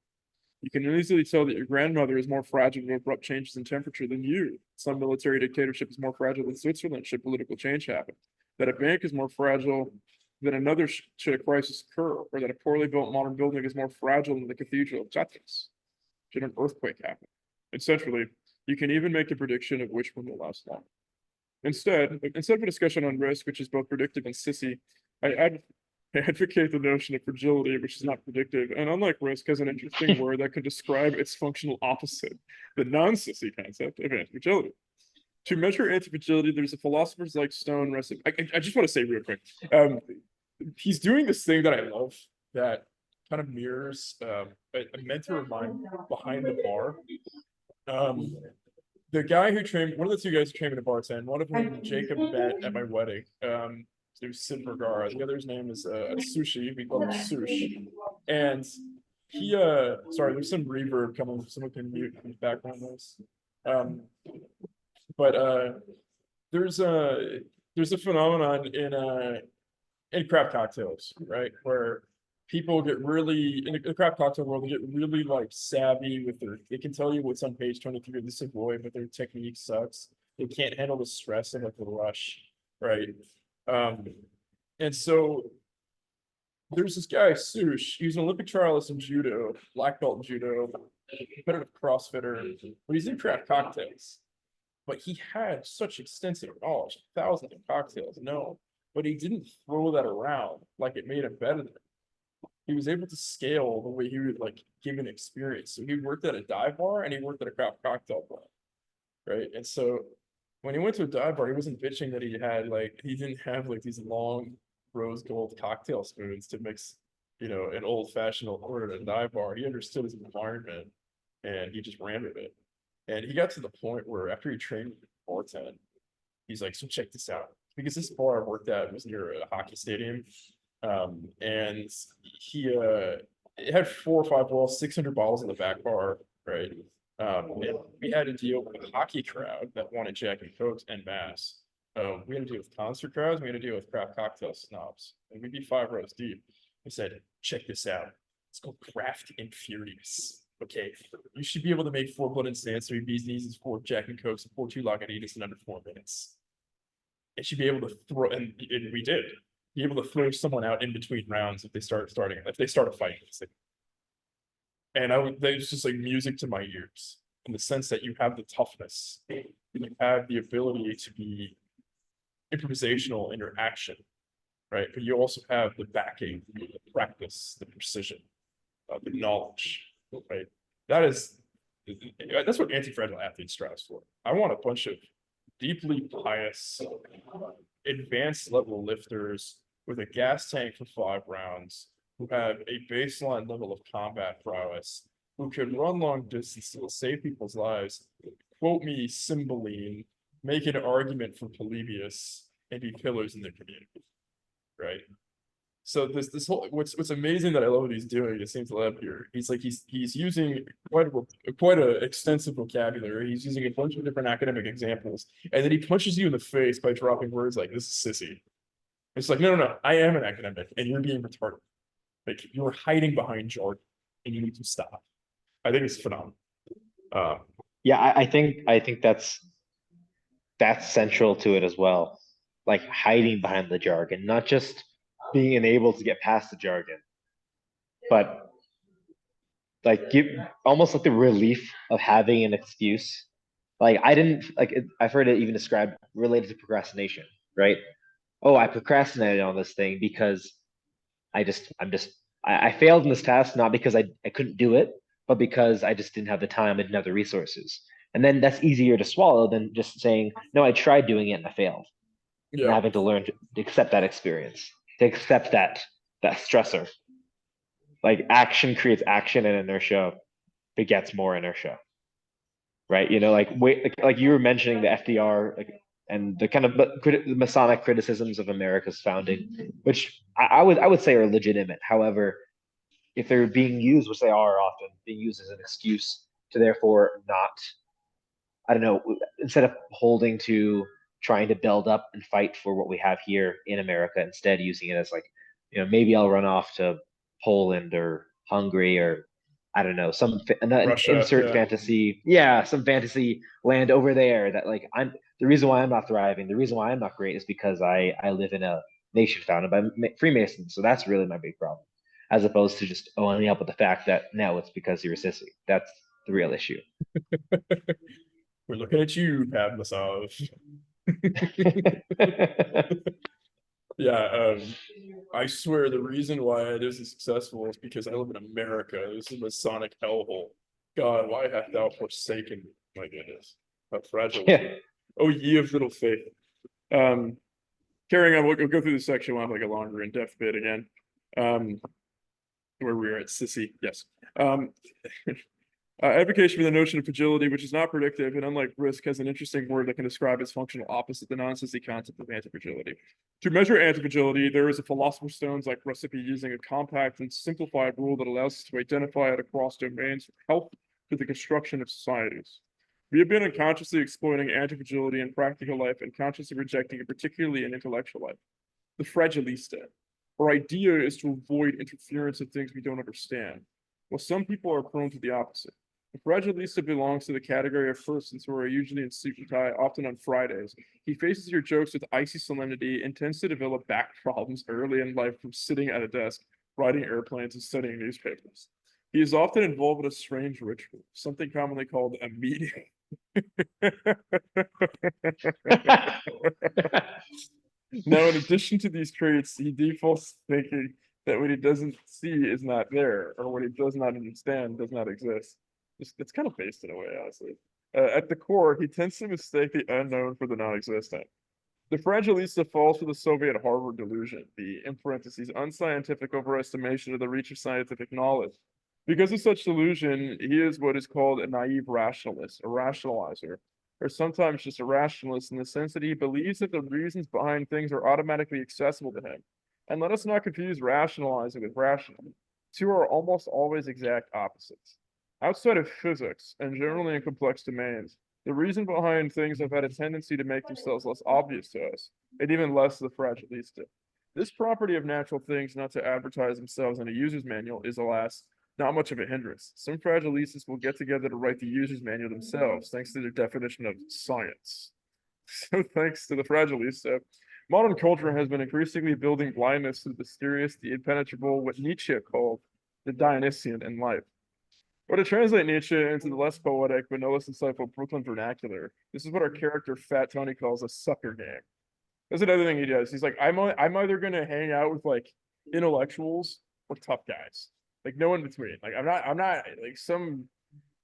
You can easily tell that your grandmother is more fragile to abrupt changes in temperature than you. Some military dictatorship is more fragile than Switzerland should political change happen. That a bank is more fragile than another should a crisis occur, or that a poorly built modern building is more fragile than the Cathedral of Chartres should an earthquake happen. Essentially, you can even make a prediction of which one will last longer. Instead of a discussion on risk, which is both predictive and sissy, I advocate the notion of fragility, which is not predictive, and unlike risk, has an interesting word that could describe its functional opposite, the non-sissy concept of anti-fragility. To measure anti-fragility, there's a philosopher's like stone recipe. I just want to say real quick, he's doing this thing that I love that kind of mirrors a mentor of mine behind the bar. The guy who trained, one of the two guys who trained me to bartend, one of whom Jacob met at my wedding. It was Sid Vergara. The other's name is Sushi. We call him Sush. And he sorry, there's some reverb coming. Someone can mute the background noise. But there's a phenomenon in craft cocktails, right? Where people get really in the craft cocktail world, they get really like savvy with they can tell you what's on page 23 of the Savoy, but their technique sucks. They can't handle the stress of like the rush, right? Um, and so there's this guy, Sush, he's an Olympic trialist in judo, black belt in judo, competitive CrossFitter, but he's in craft cocktails. But he had such extensive knowledge, thousands of cocktails, no, but he didn't throw that around like it made him better than he was able to scale the way he would like give an experience. So he worked at a dive bar and he worked at a craft cocktail bar, right? And so when he went to a dive bar, he wasn't bitching that he didn't have like these long rose gold cocktail spoons to mix, an old fashioned order at a dive bar. He understood his environment and he just ran with it. And he got to the point where after he trained with bartend, he's like, so check this out. Because this bar I worked at was near a hockey stadium. And he it had 4 or 5 balls, 600 bottles in the back bar, right? And we had to deal with a hockey crowd that wanted Jack and Cokes en masse. We had to deal with concert crowds, we had to deal with craft cocktail snobs, and we'd be 5 rows deep. He said, check this out. It's called Craft Infurious. Okay, you should be able to make 4 Blood and Sand, 3 Bees Knees, 4 Jack and Cokes, and 4 2 Lagunitas in under 4 minutes. It should be able to throw, and we did. Be able to throw someone out in between rounds if they start a fight. And that was just like music to my ears in the sense that you have the toughness, you have the ability to be improvisational in your action, right? But you also have the backing, the practice, the precision, the knowledge, right? That's what anti-fragile athletes strives for. I want a bunch of deeply pious, advanced level lifters with a gas tank for 5 rounds, who have a baseline level of combat prowess, who can run long distances, save people's lives, quote me Cymbeline, make an argument for Polybius, and be pillars in their community, right? So this whole what's amazing that I love what he's doing, it seems Taleb here. He's using quite a extensive vocabulary. He's using a bunch of different academic examples, and then he punches you in the face by dropping words like "this is sissy." It's like, no, I am an academic, and you're being retarded. Like you're hiding behind jargon, and you need to stop. I think it's phenomenal. Yeah, I think that's central to it as well. Like hiding behind the jargon, not just being unable to get past the jargon, but like give almost like the relief of having an excuse. Like I've heard it even described related to procrastination, right? Oh, I procrastinated on this thing because I failed in this task, not because I couldn't do it, but because I just didn't have the time, I didn't have the resources. And then that's easier to swallow than just saying, no, I tried doing it and I failed. And having to learn to accept that experience, to accept that stressor. Like action creates action, and inertia begets more inertia. Right? Like you were mentioning the FDR, and the kind of the Masonic criticisms of America's founding, which I would say are legitimate. However, if they're being used, which they are often being used as an excuse to therefore not, I don't know, instead of holding to trying to build up and fight for what we have here in America, instead using it as like, maybe I'll run off to Poland or Hungary or I don't know, Russia, insert fantasy, some fantasy land over there that like the reason why I'm not thriving, the reason why I'm not great is because I live in a nation founded by Freemasons. So that's really my big problem, as opposed to just owning up with the fact that no, it's because you're a sissy. That's the real issue. We're looking at you, Pat Masov. Yeah, I swear the reason why it isn't successful is because I live in America. This is a Masonic hellhole. God, why hast thou forsaken me? My goodness, how fragile. Yeah. Oh, ye of little faith. Carrying on, we'll go through this section. We'll have like a longer in-depth bit again. Where we're at sissy, yes. Advocation for the notion of fragility, which is not predictive and unlike risk, has an interesting word that can describe its functional opposite, the non-sissy concept of antifragility. To measure antifragility, there is a philosopher's stone's like recipe using a compact and simplified rule that allows us to identify it across domains for help to the construction of societies. We have been unconsciously exploiting antifragility in practical life and consciously rejecting it, particularly in intellectual life. The fragilista, Our idea is to avoid interference in things we don't understand, while some people are prone to the opposite. The Fragilista belongs to the category of persons who are usually in suit and tie, often on Fridays. He faces your jokes with icy solemnity and tends to develop back problems early in life from sitting at a desk, riding airplanes, and studying newspapers. He is often involved in a strange ritual, something commonly called a meeting. Now, in addition to these traits, he defaults thinking that what he doesn't see is not there, or what he does not understand does not exist. It's kind of based in a way, honestly. At the core, he tends to mistake the unknown for the non-existent. The Fragilista falls for the Soviet Harvard delusion, the, in parentheses, unscientific overestimation of the reach of scientific knowledge. Because of such delusion, he is what is called a naive rationalist, a rationalizer, or sometimes just a rationalist in the sense that he believes that the reasons behind things are automatically accessible to him. And let us not confuse rationalizing with rational. Two are almost always exact opposites. Outside of physics, and generally in complex domains, the reason behind things have had a tendency to make themselves less obvious to us, and even less the fragilista. This property of natural things not to advertise themselves in a user's manual is, alas, not much of a hindrance. Some fragilistas will get together to write the user's manual themselves, thanks to their definition of science. So thanks to the fragilista, modern culture has been increasingly building blindness to the mysterious, the impenetrable, what Nietzsche called the Dionysian in life. Or to translate Nietzsche into the less poetic but no less insightful Brooklyn vernacular, this is what our character Fat Tony calls a sucker game. That's another thing he does. He's like, I'm either gonna hang out with like intellectuals or tough guys. Like no in between. Like I'm not like some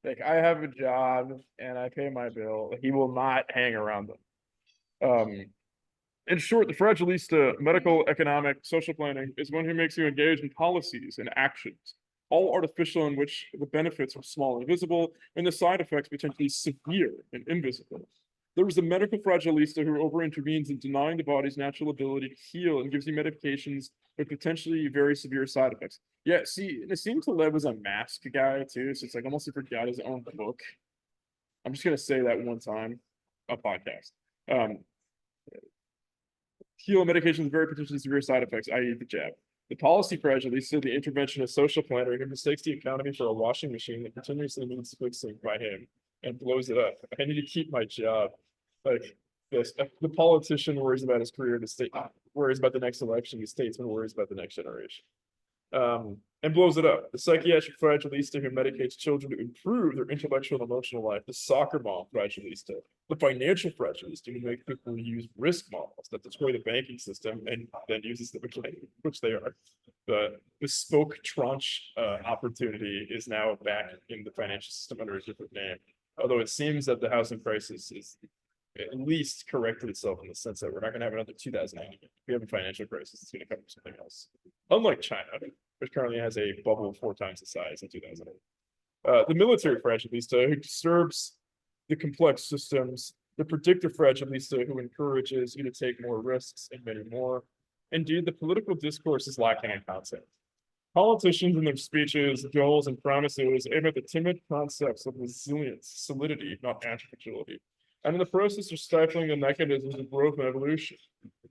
like I have a job and I pay my bill. Like, he will not hang around them. In short, the fragilista, medical, economic, social planning, is one who makes you engage in policies and actions, all artificial in which the benefits are small and visible, and the side effects potentially severe and invisible. There is a medical fragilista who over-intervenes in denying the body's natural ability to heal and gives you medications with potentially very severe side effects. Yeah, see, Nassim Taleb was a mask guy too, so it's like almost he forgot his own book. I'm just gonna say that one time, a podcast. Heal medications with very potentially severe side effects, i.e. the jab. The policy fragilista, the intervention of social planner who mistakes the economy for a washing machine that continuously needs fixing by him and blows it up. I need to keep my job. Like this, the politician worries about his career, the state worries about the next election, the statesman worries about the next generation. And blows it up. The psychiatric fragilista who medicates children to improve their intellectual and emotional life. The soccer mom fragilista. The financial fragilista who make people use risk models that destroy the banking system and then uses them again, which they are. The bespoke tranche opportunity is now back in the financial system under a different name. Although it seems that the housing crisis is at least corrected itself in the sense that we're not going to have another 2008. If we have a financial crisis, it's going to come from something else. Unlike China, which currently has a bubble 4 times the size in 2008. The military fragilista who disturbs the complex systems, the predictive fragilista who encourages you to take more risks and many more. Indeed, the political discourse is lacking in content. Politicians in their speeches, goals, and promises aim at the timid concepts of resilience, solidity, not antifragility, and in the process are stifling the mechanisms of growth and evolution.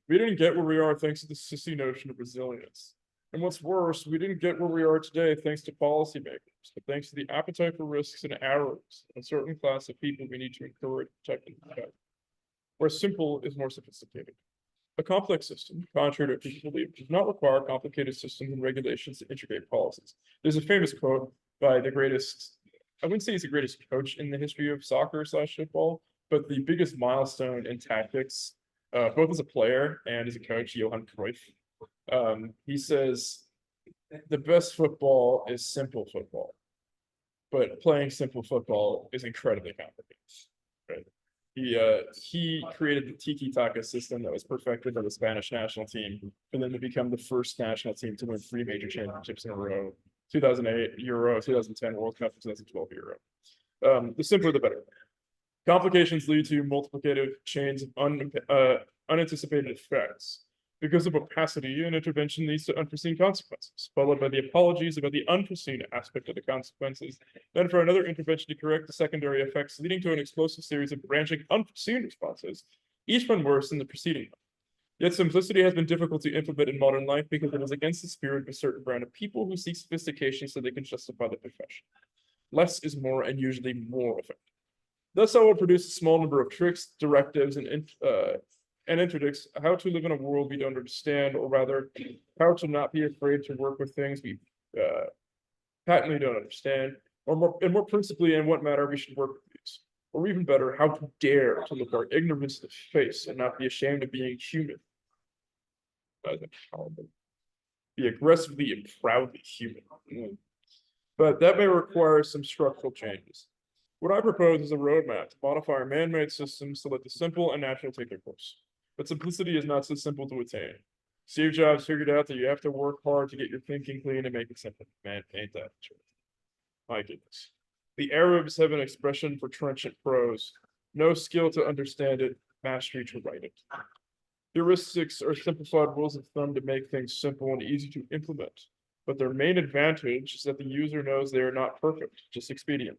We didn't get where we are thanks to the sissy notion of resilience. And what's worse, we didn't get where we are today thanks to policymakers, but thanks to the appetite for risks and arrows, a certain class of people we need to encourage, protect, and protect. Where simple is more sophisticated. A complex system, contrary to what people believe, does not require complicated systems and regulations to integrate policies. There's a famous quote by the greatest, I wouldn't say he's the greatest coach in the history of soccer / football, but the biggest milestone in tactics, both as a player and as a coach, Johan Cruyff. He says, the best football is simple football, but playing simple football is incredibly complicated. Right? He created the tiki-taka system that was perfected by the Spanish national team, and then to become the first national team to win 3 major championships in a row: 2008 Euro, 2010 World Cup, and 2012 Euro. The simpler, the better. Complications lead to multiplicative chains of unanticipated effects. Because of opacity, an intervention leads to unforeseen consequences, followed by the apologies about the unforeseen aspect of the consequences, then for another intervention to correct the secondary effects, leading to an explosive series of branching unforeseen responses, each one worse than the preceding one. Yet simplicity has been difficult to implement in modern life because it is against the spirit of a certain brand of people who seek sophistication so they can justify the profession. Less is more and usually more effective. Thus, I will produce a small number of tricks, directives, and interdicts how to live in a world we don't understand, or rather, how to not be afraid to work with things we patently don't understand, or more principally, in what manner we should work with these. Or even better, how to dare to look our ignorance in the face and not be ashamed of being human. Be aggressively and proudly human. But that may require some structural changes. What I propose is a roadmap to modify our man-made systems to let the simple and natural take their course. But simplicity is not so simple to attain. Steve Jobs figured out that you have to work hard to get your thinking clean and make it simple. Man, ain't that true? My goodness. The Arabs have an expression for trenchant prose. No skill to understand it, mastery to write it. Heuristics are simplified rules of thumb to make things simple and easy to implement. But their main advantage is that the user knows they are not perfect, just expedient,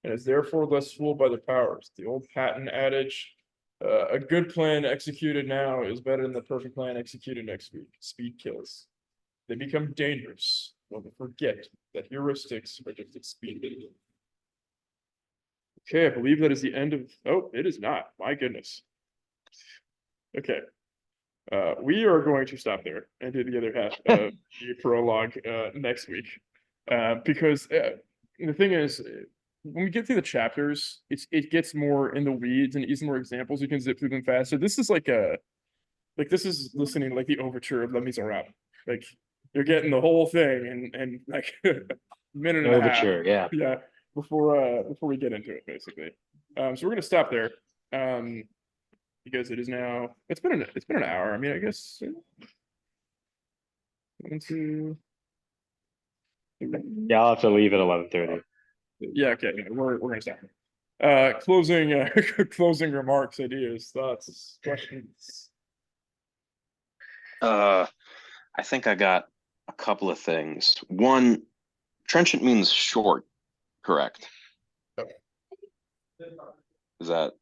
and is therefore less fooled by their powers. The old Patton adage, a good plan executed now is better than the perfect plan executed next week. Speed kills. They become dangerous when we forget that heuristics are just expedient. Okay, I believe that is the end of, oh, it is not, my goodness. Okay. We are going to stop there and do the other half of the prologue next week. Because the thing is, when we get through the chapters, it gets more in the weeds and even more examples. You can zip through them faster. This is like this is listening like the overture of Les Miserables. Like you're getting the whole thing and like a minute and a half. Overture, yeah. Yeah, before we get into it, basically. So we're gonna stop there. Because it is now, it's been an hour. I mean, I guess. 1, 2. Yeah, I'll have to leave at 11:30. Yeah, okay, yeah, we're gonna stop. Closing closing remarks, ideas, thoughts, questions. I think I got a couple of things. One, trenchant means short, correct? Okay. Is that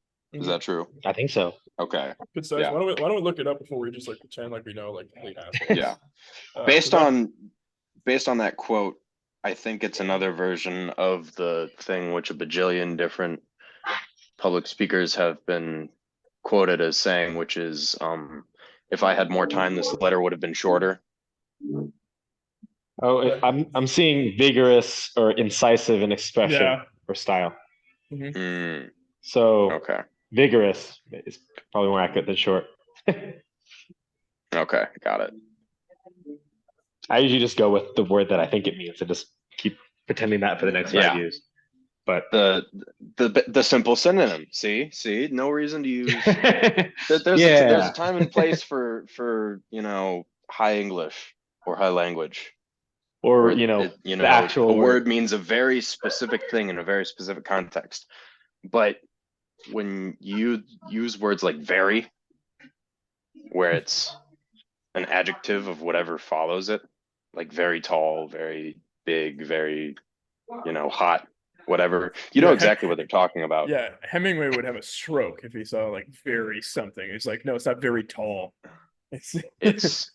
true? I think so. Okay. Good size. Yeah. Why don't we look it up before we just like pretend like we know like complete assholes? Yeah. 'Cause Based on that quote, I think it's another version of the thing which a bajillion different public speakers have been quoted as saying, which is, if I had more time, this letter would have been shorter. Oh, I'm seeing vigorous or incisive in expression Yeah. or style. Mm, So okay. vigorous is probably more accurate than short. Okay, got it. I usually just go with the word that I think it means and just keep pretending that for the next 5 Yeah. years. But The simple synonym. See, no reason to use. There's yeah. a time and place for high English or high language. Or Where the actual a word means a very specific thing in a very specific context. But when you use words like very, where it's an adjective of whatever follows it, like very tall, very big, very hot, whatever, you know exactly what they're talking about. Yeah, Hemingway would have a stroke if he saw like very something. He's like, no, it's not very tall. It's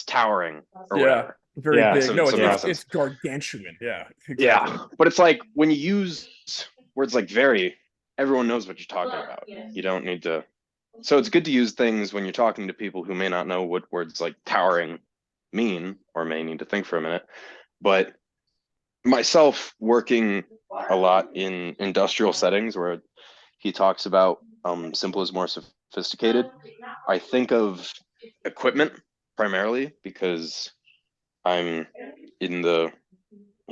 towering or yeah, whatever. very Yeah, big. No, some it's gargantuan. Yeah, exactly. Yeah, but it's like when you use words like very, everyone knows what you're talking about. You don't need to. So it's good to use things when you're talking to people who may not know what words like towering mean or may need to think for a minute. But myself working a lot in industrial settings where he talks about simple is more sophisticated, I think of equipment primarily because I'm in the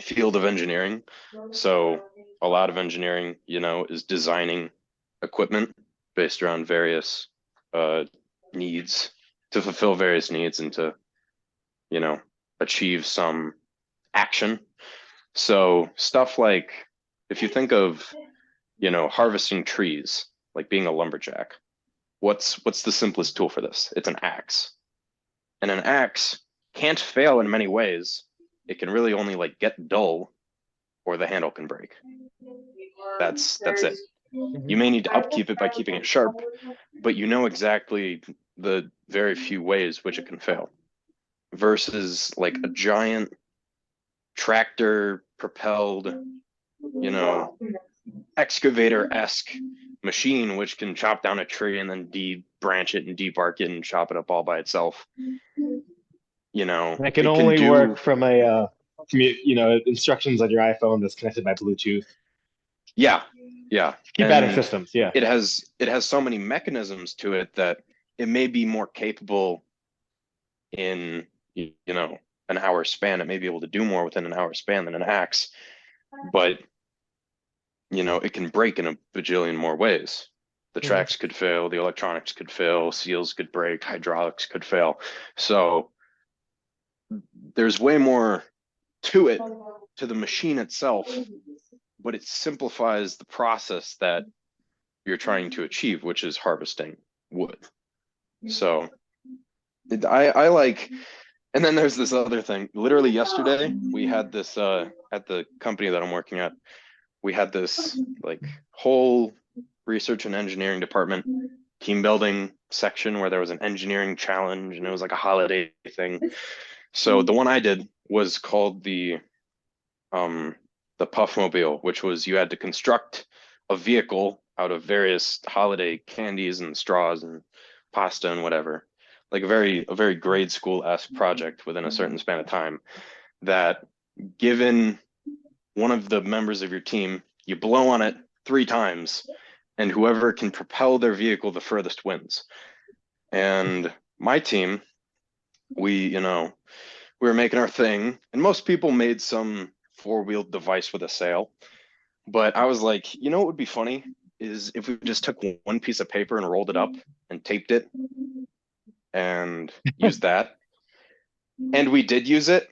field of engineering. So a lot of engineering, is designing equipment based around various needs to fulfill various needs and to, achieve some action. So stuff like if you think of, harvesting trees, like being a lumberjack, what's the simplest tool for this? It's an axe. And an axe can't fail in many ways. It can really only like get dull or the handle can break. That's it. You may need to upkeep it by keeping it sharp, but you know exactly the very few ways which it can fail, versus like a giant tractor propelled, you know, excavator-esque machine which can chop down a tree and then branch it and debark it and chop it up all by itself. You know, That can it only do, work from a instructions on your iPhone that's connected by Bluetooth. yeah. Keep adding And systems, yeah. it has so many mechanisms to it that it may be more capable in, you know, an hour span. It may be able to do more within an hour span than an axe, but you know, it can break in a bajillion more ways. The tracks could fail, the electronics could fail, seals could break, hydraulics could fail. So there's way more to it, to the machine itself, but it simplifies the process that you're trying to achieve, which is harvesting wood. So I like, and then there's this other thing. Literally yesterday, we had this at the company that I'm working at, we had this like whole research and engineering department team building section where there was an engineering challenge and it was like a holiday thing. So the one I did was called the Puffmobile, which was you had to construct a vehicle out of various holiday candies and straws and pasta and whatever, like a very grade school-esque project within a certain span of time. That given one of the members of your team, you blow on it 3 times, and whoever can propel their vehicle the furthest wins. And my team, we were making our thing, and most people made some 4-wheeled device with a sail. But I was like, you know what would be funny is if we just took one piece of paper and rolled it up and taped it and used that. And we did use it,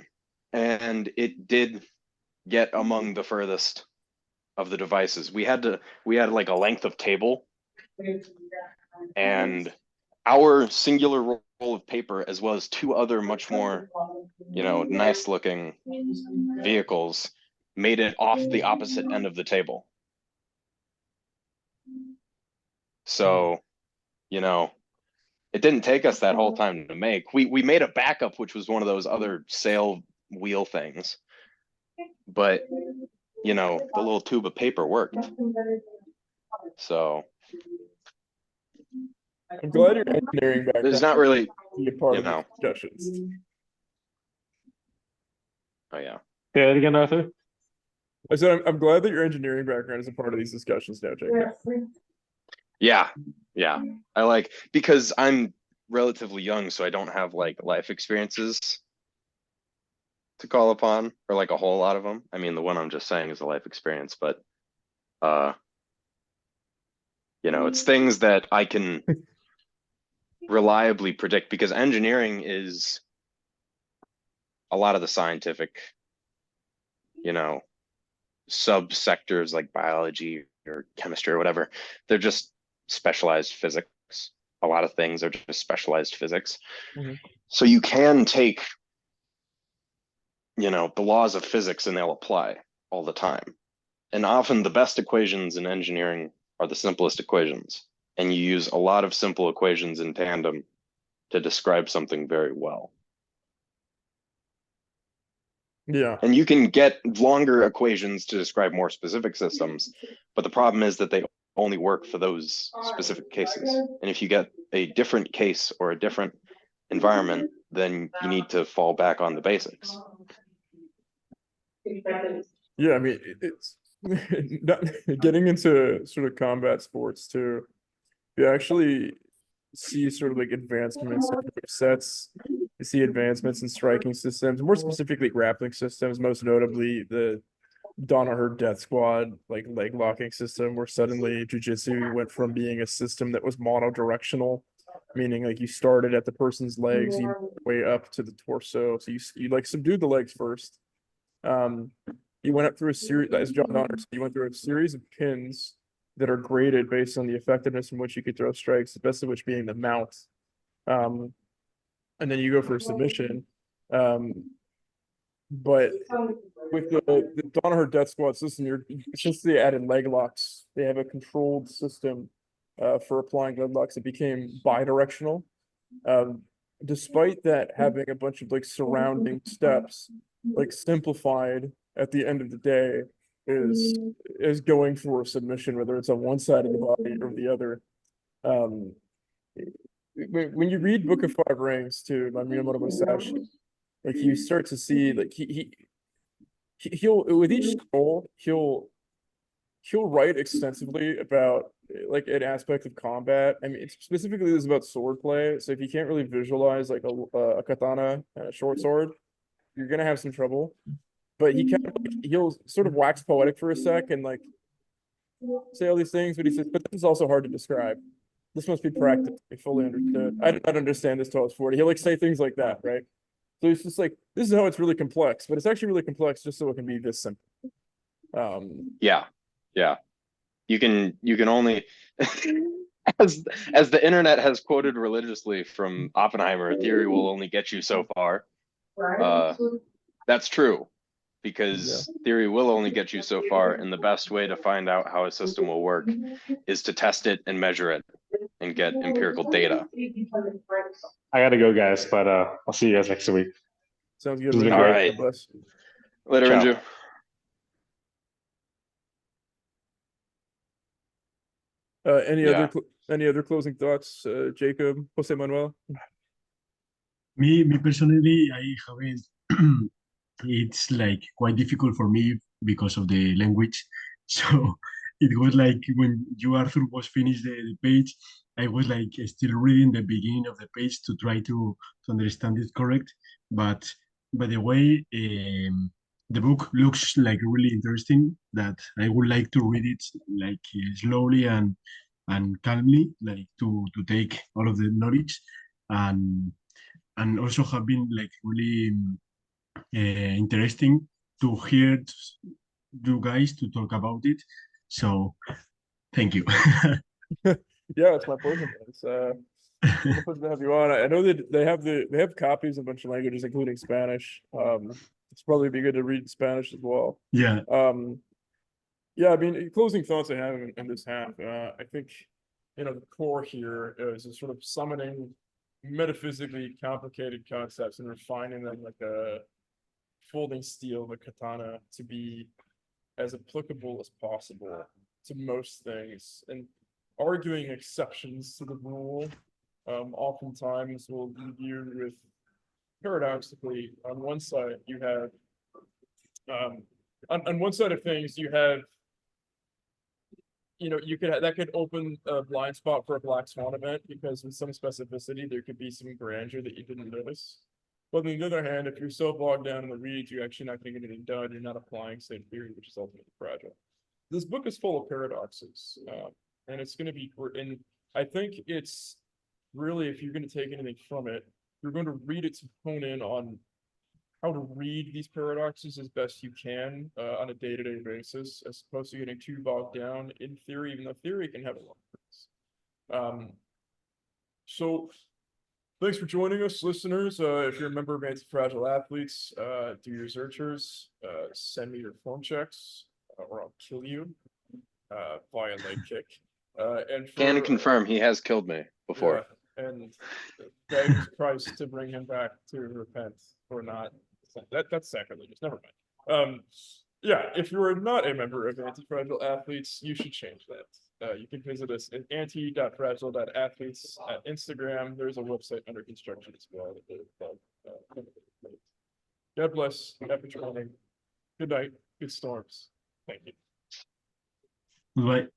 and it did get among the furthest of the devices. We had like a length of table, and our singular roll of paper, as well as 2 other much more, nice looking vehicles, made it off the opposite end of the table. So, it didn't take us that whole time to make. We made a backup, which was one of those other sail wheel things. But, the little tube of paper worked. So I'm glad your engineering background there's not really, be a part of the discussions. oh yeah. Say that again, Arthur. I said I'm glad that your engineering background is a part of these discussions now, Jacob. Yeah. I like, because I'm relatively young, so I don't have like life experiences to call upon, or like a whole lot of them. I mean, the one I'm just saying is a life experience, but it's things that I can reliably predict, because engineering is a lot of the scientific, subsectors like biology or chemistry or whatever. They're just specialized physics. A lot of things are just specialized physics. So you can take, the laws of physics and they'll apply all the time. And often the best equations in engineering are the simplest equations. And you use a lot of simple equations in tandem to describe something very well. Yeah. And you can get longer equations to describe more specific systems, but the problem is that they only work for those specific cases. And if you get a different case or a different environment, then you need to fall back on the basics. Yeah, I mean, it's not getting into sort of combat sports too. You actually see sort of like advancements in sets. You see advancements in striking systems, more specifically grappling systems, most notably the Danaher Death Squad, like leg locking system, where suddenly jujitsu went from being a system that was monodirectional, meaning like you started at the person's legs, you way up to the torso. So you like subdued the legs first. You went up through a series, as John Donner said, you went through a series of pins that are graded based on the effectiveness in which you could throw strikes, the best of which being the mount. And then you go for a submission. But with the Danaher Death Squad system, since they added leg locks, they have a controlled system for applying leg locks. It became bidirectional. Despite that having a bunch of like surrounding steps, like simplified at the end of the day is going for a submission, whether it's on one side of the body or the other. Um, when you read Book of Five Rings to my Miyamoto Musashi, like you start to see like he'll with each scroll he'll write extensively about like an aspect of combat. I mean, it's specifically this is about swordplay. So if you can't really visualize like a katana and a short sword, you're gonna have some trouble. But he kind of like, he'll sort of wax poetic for a sec and like say all these things, but he says, but this is also hard to describe. This must be practiced, be fully understood. I did not understand this till I was 40. He'll like say things like that, right? So it's just like this is how it's really complex, but it's actually really complex just so it can be this simple. Yeah. You can only as the internet has quoted religiously from Oppenheimer, theory will only get you so far. That's true, because theory will only get you so far, and the best way to find out how a system will work is to test it and measure it and get empirical data. I gotta go, guys, but I'll see you guys next week. Sounds good. This has been man. great. God All right. bless. Later, Ciao. Renju. Any other closing thoughts, Jacob, Jose Manuel? Me personally, I haven't. It's like quite difficult for me because of the language. So it was like when you Arthur was finished the page, I was like still reading the beginning of the page to try to understand it correct. But by the way, the book looks like really interesting. That I would like to read it like slowly and calmly, like to take all of the knowledge and also have been like really interesting to hear you guys to talk about it. So thank you. Yeah, it's my pleasure. Man. It's wonderful to have you on. I know that they have copies of a bunch of languages, including Spanish. It's probably be good to read Spanish as well. Yeah. Yeah, I mean, closing thoughts I have in this half. I think the core here is a sort of summoning metaphysically complicated concepts and refining them like a folding steel of a katana to be as applicable as possible to most things, and arguing exceptions to the rule oftentimes will leave you with, paradoxically, on one side you have on one side of things you have you could that could open a blind spot for a black swan event, because with some specificity there could be some grandeur that you didn't notice. But on the other hand, if you're so bogged down in the reads, you're actually not going to get anything done. You're not applying same theory, which is ultimately fragile. This book is full of paradoxes, and it's going to be. And I think it's really, if you're going to take anything from it, you're going to read it to hone in on how to read these paradoxes as best you can on a day-to-day basis, as opposed to getting too bogged down in theory, even though theory can have a lot of things. So thanks for joining us, listeners. If you're a member of Antifragile Athletes, do your researchers, send me your form checks, or I'll kill you via leg kick. And Can confirm he has killed me before. Yeah, and beg Christ to bring him back to repent or not. That's sacrilegious. Never mind. Yeah, if you are not a member of Antifragile Athletes, you should change that. You can visit us at anti.fragile.athletes at Instagram. There's a website under construction as well. God bless. Happy training. Good night. Good storms. Thank you. Bye.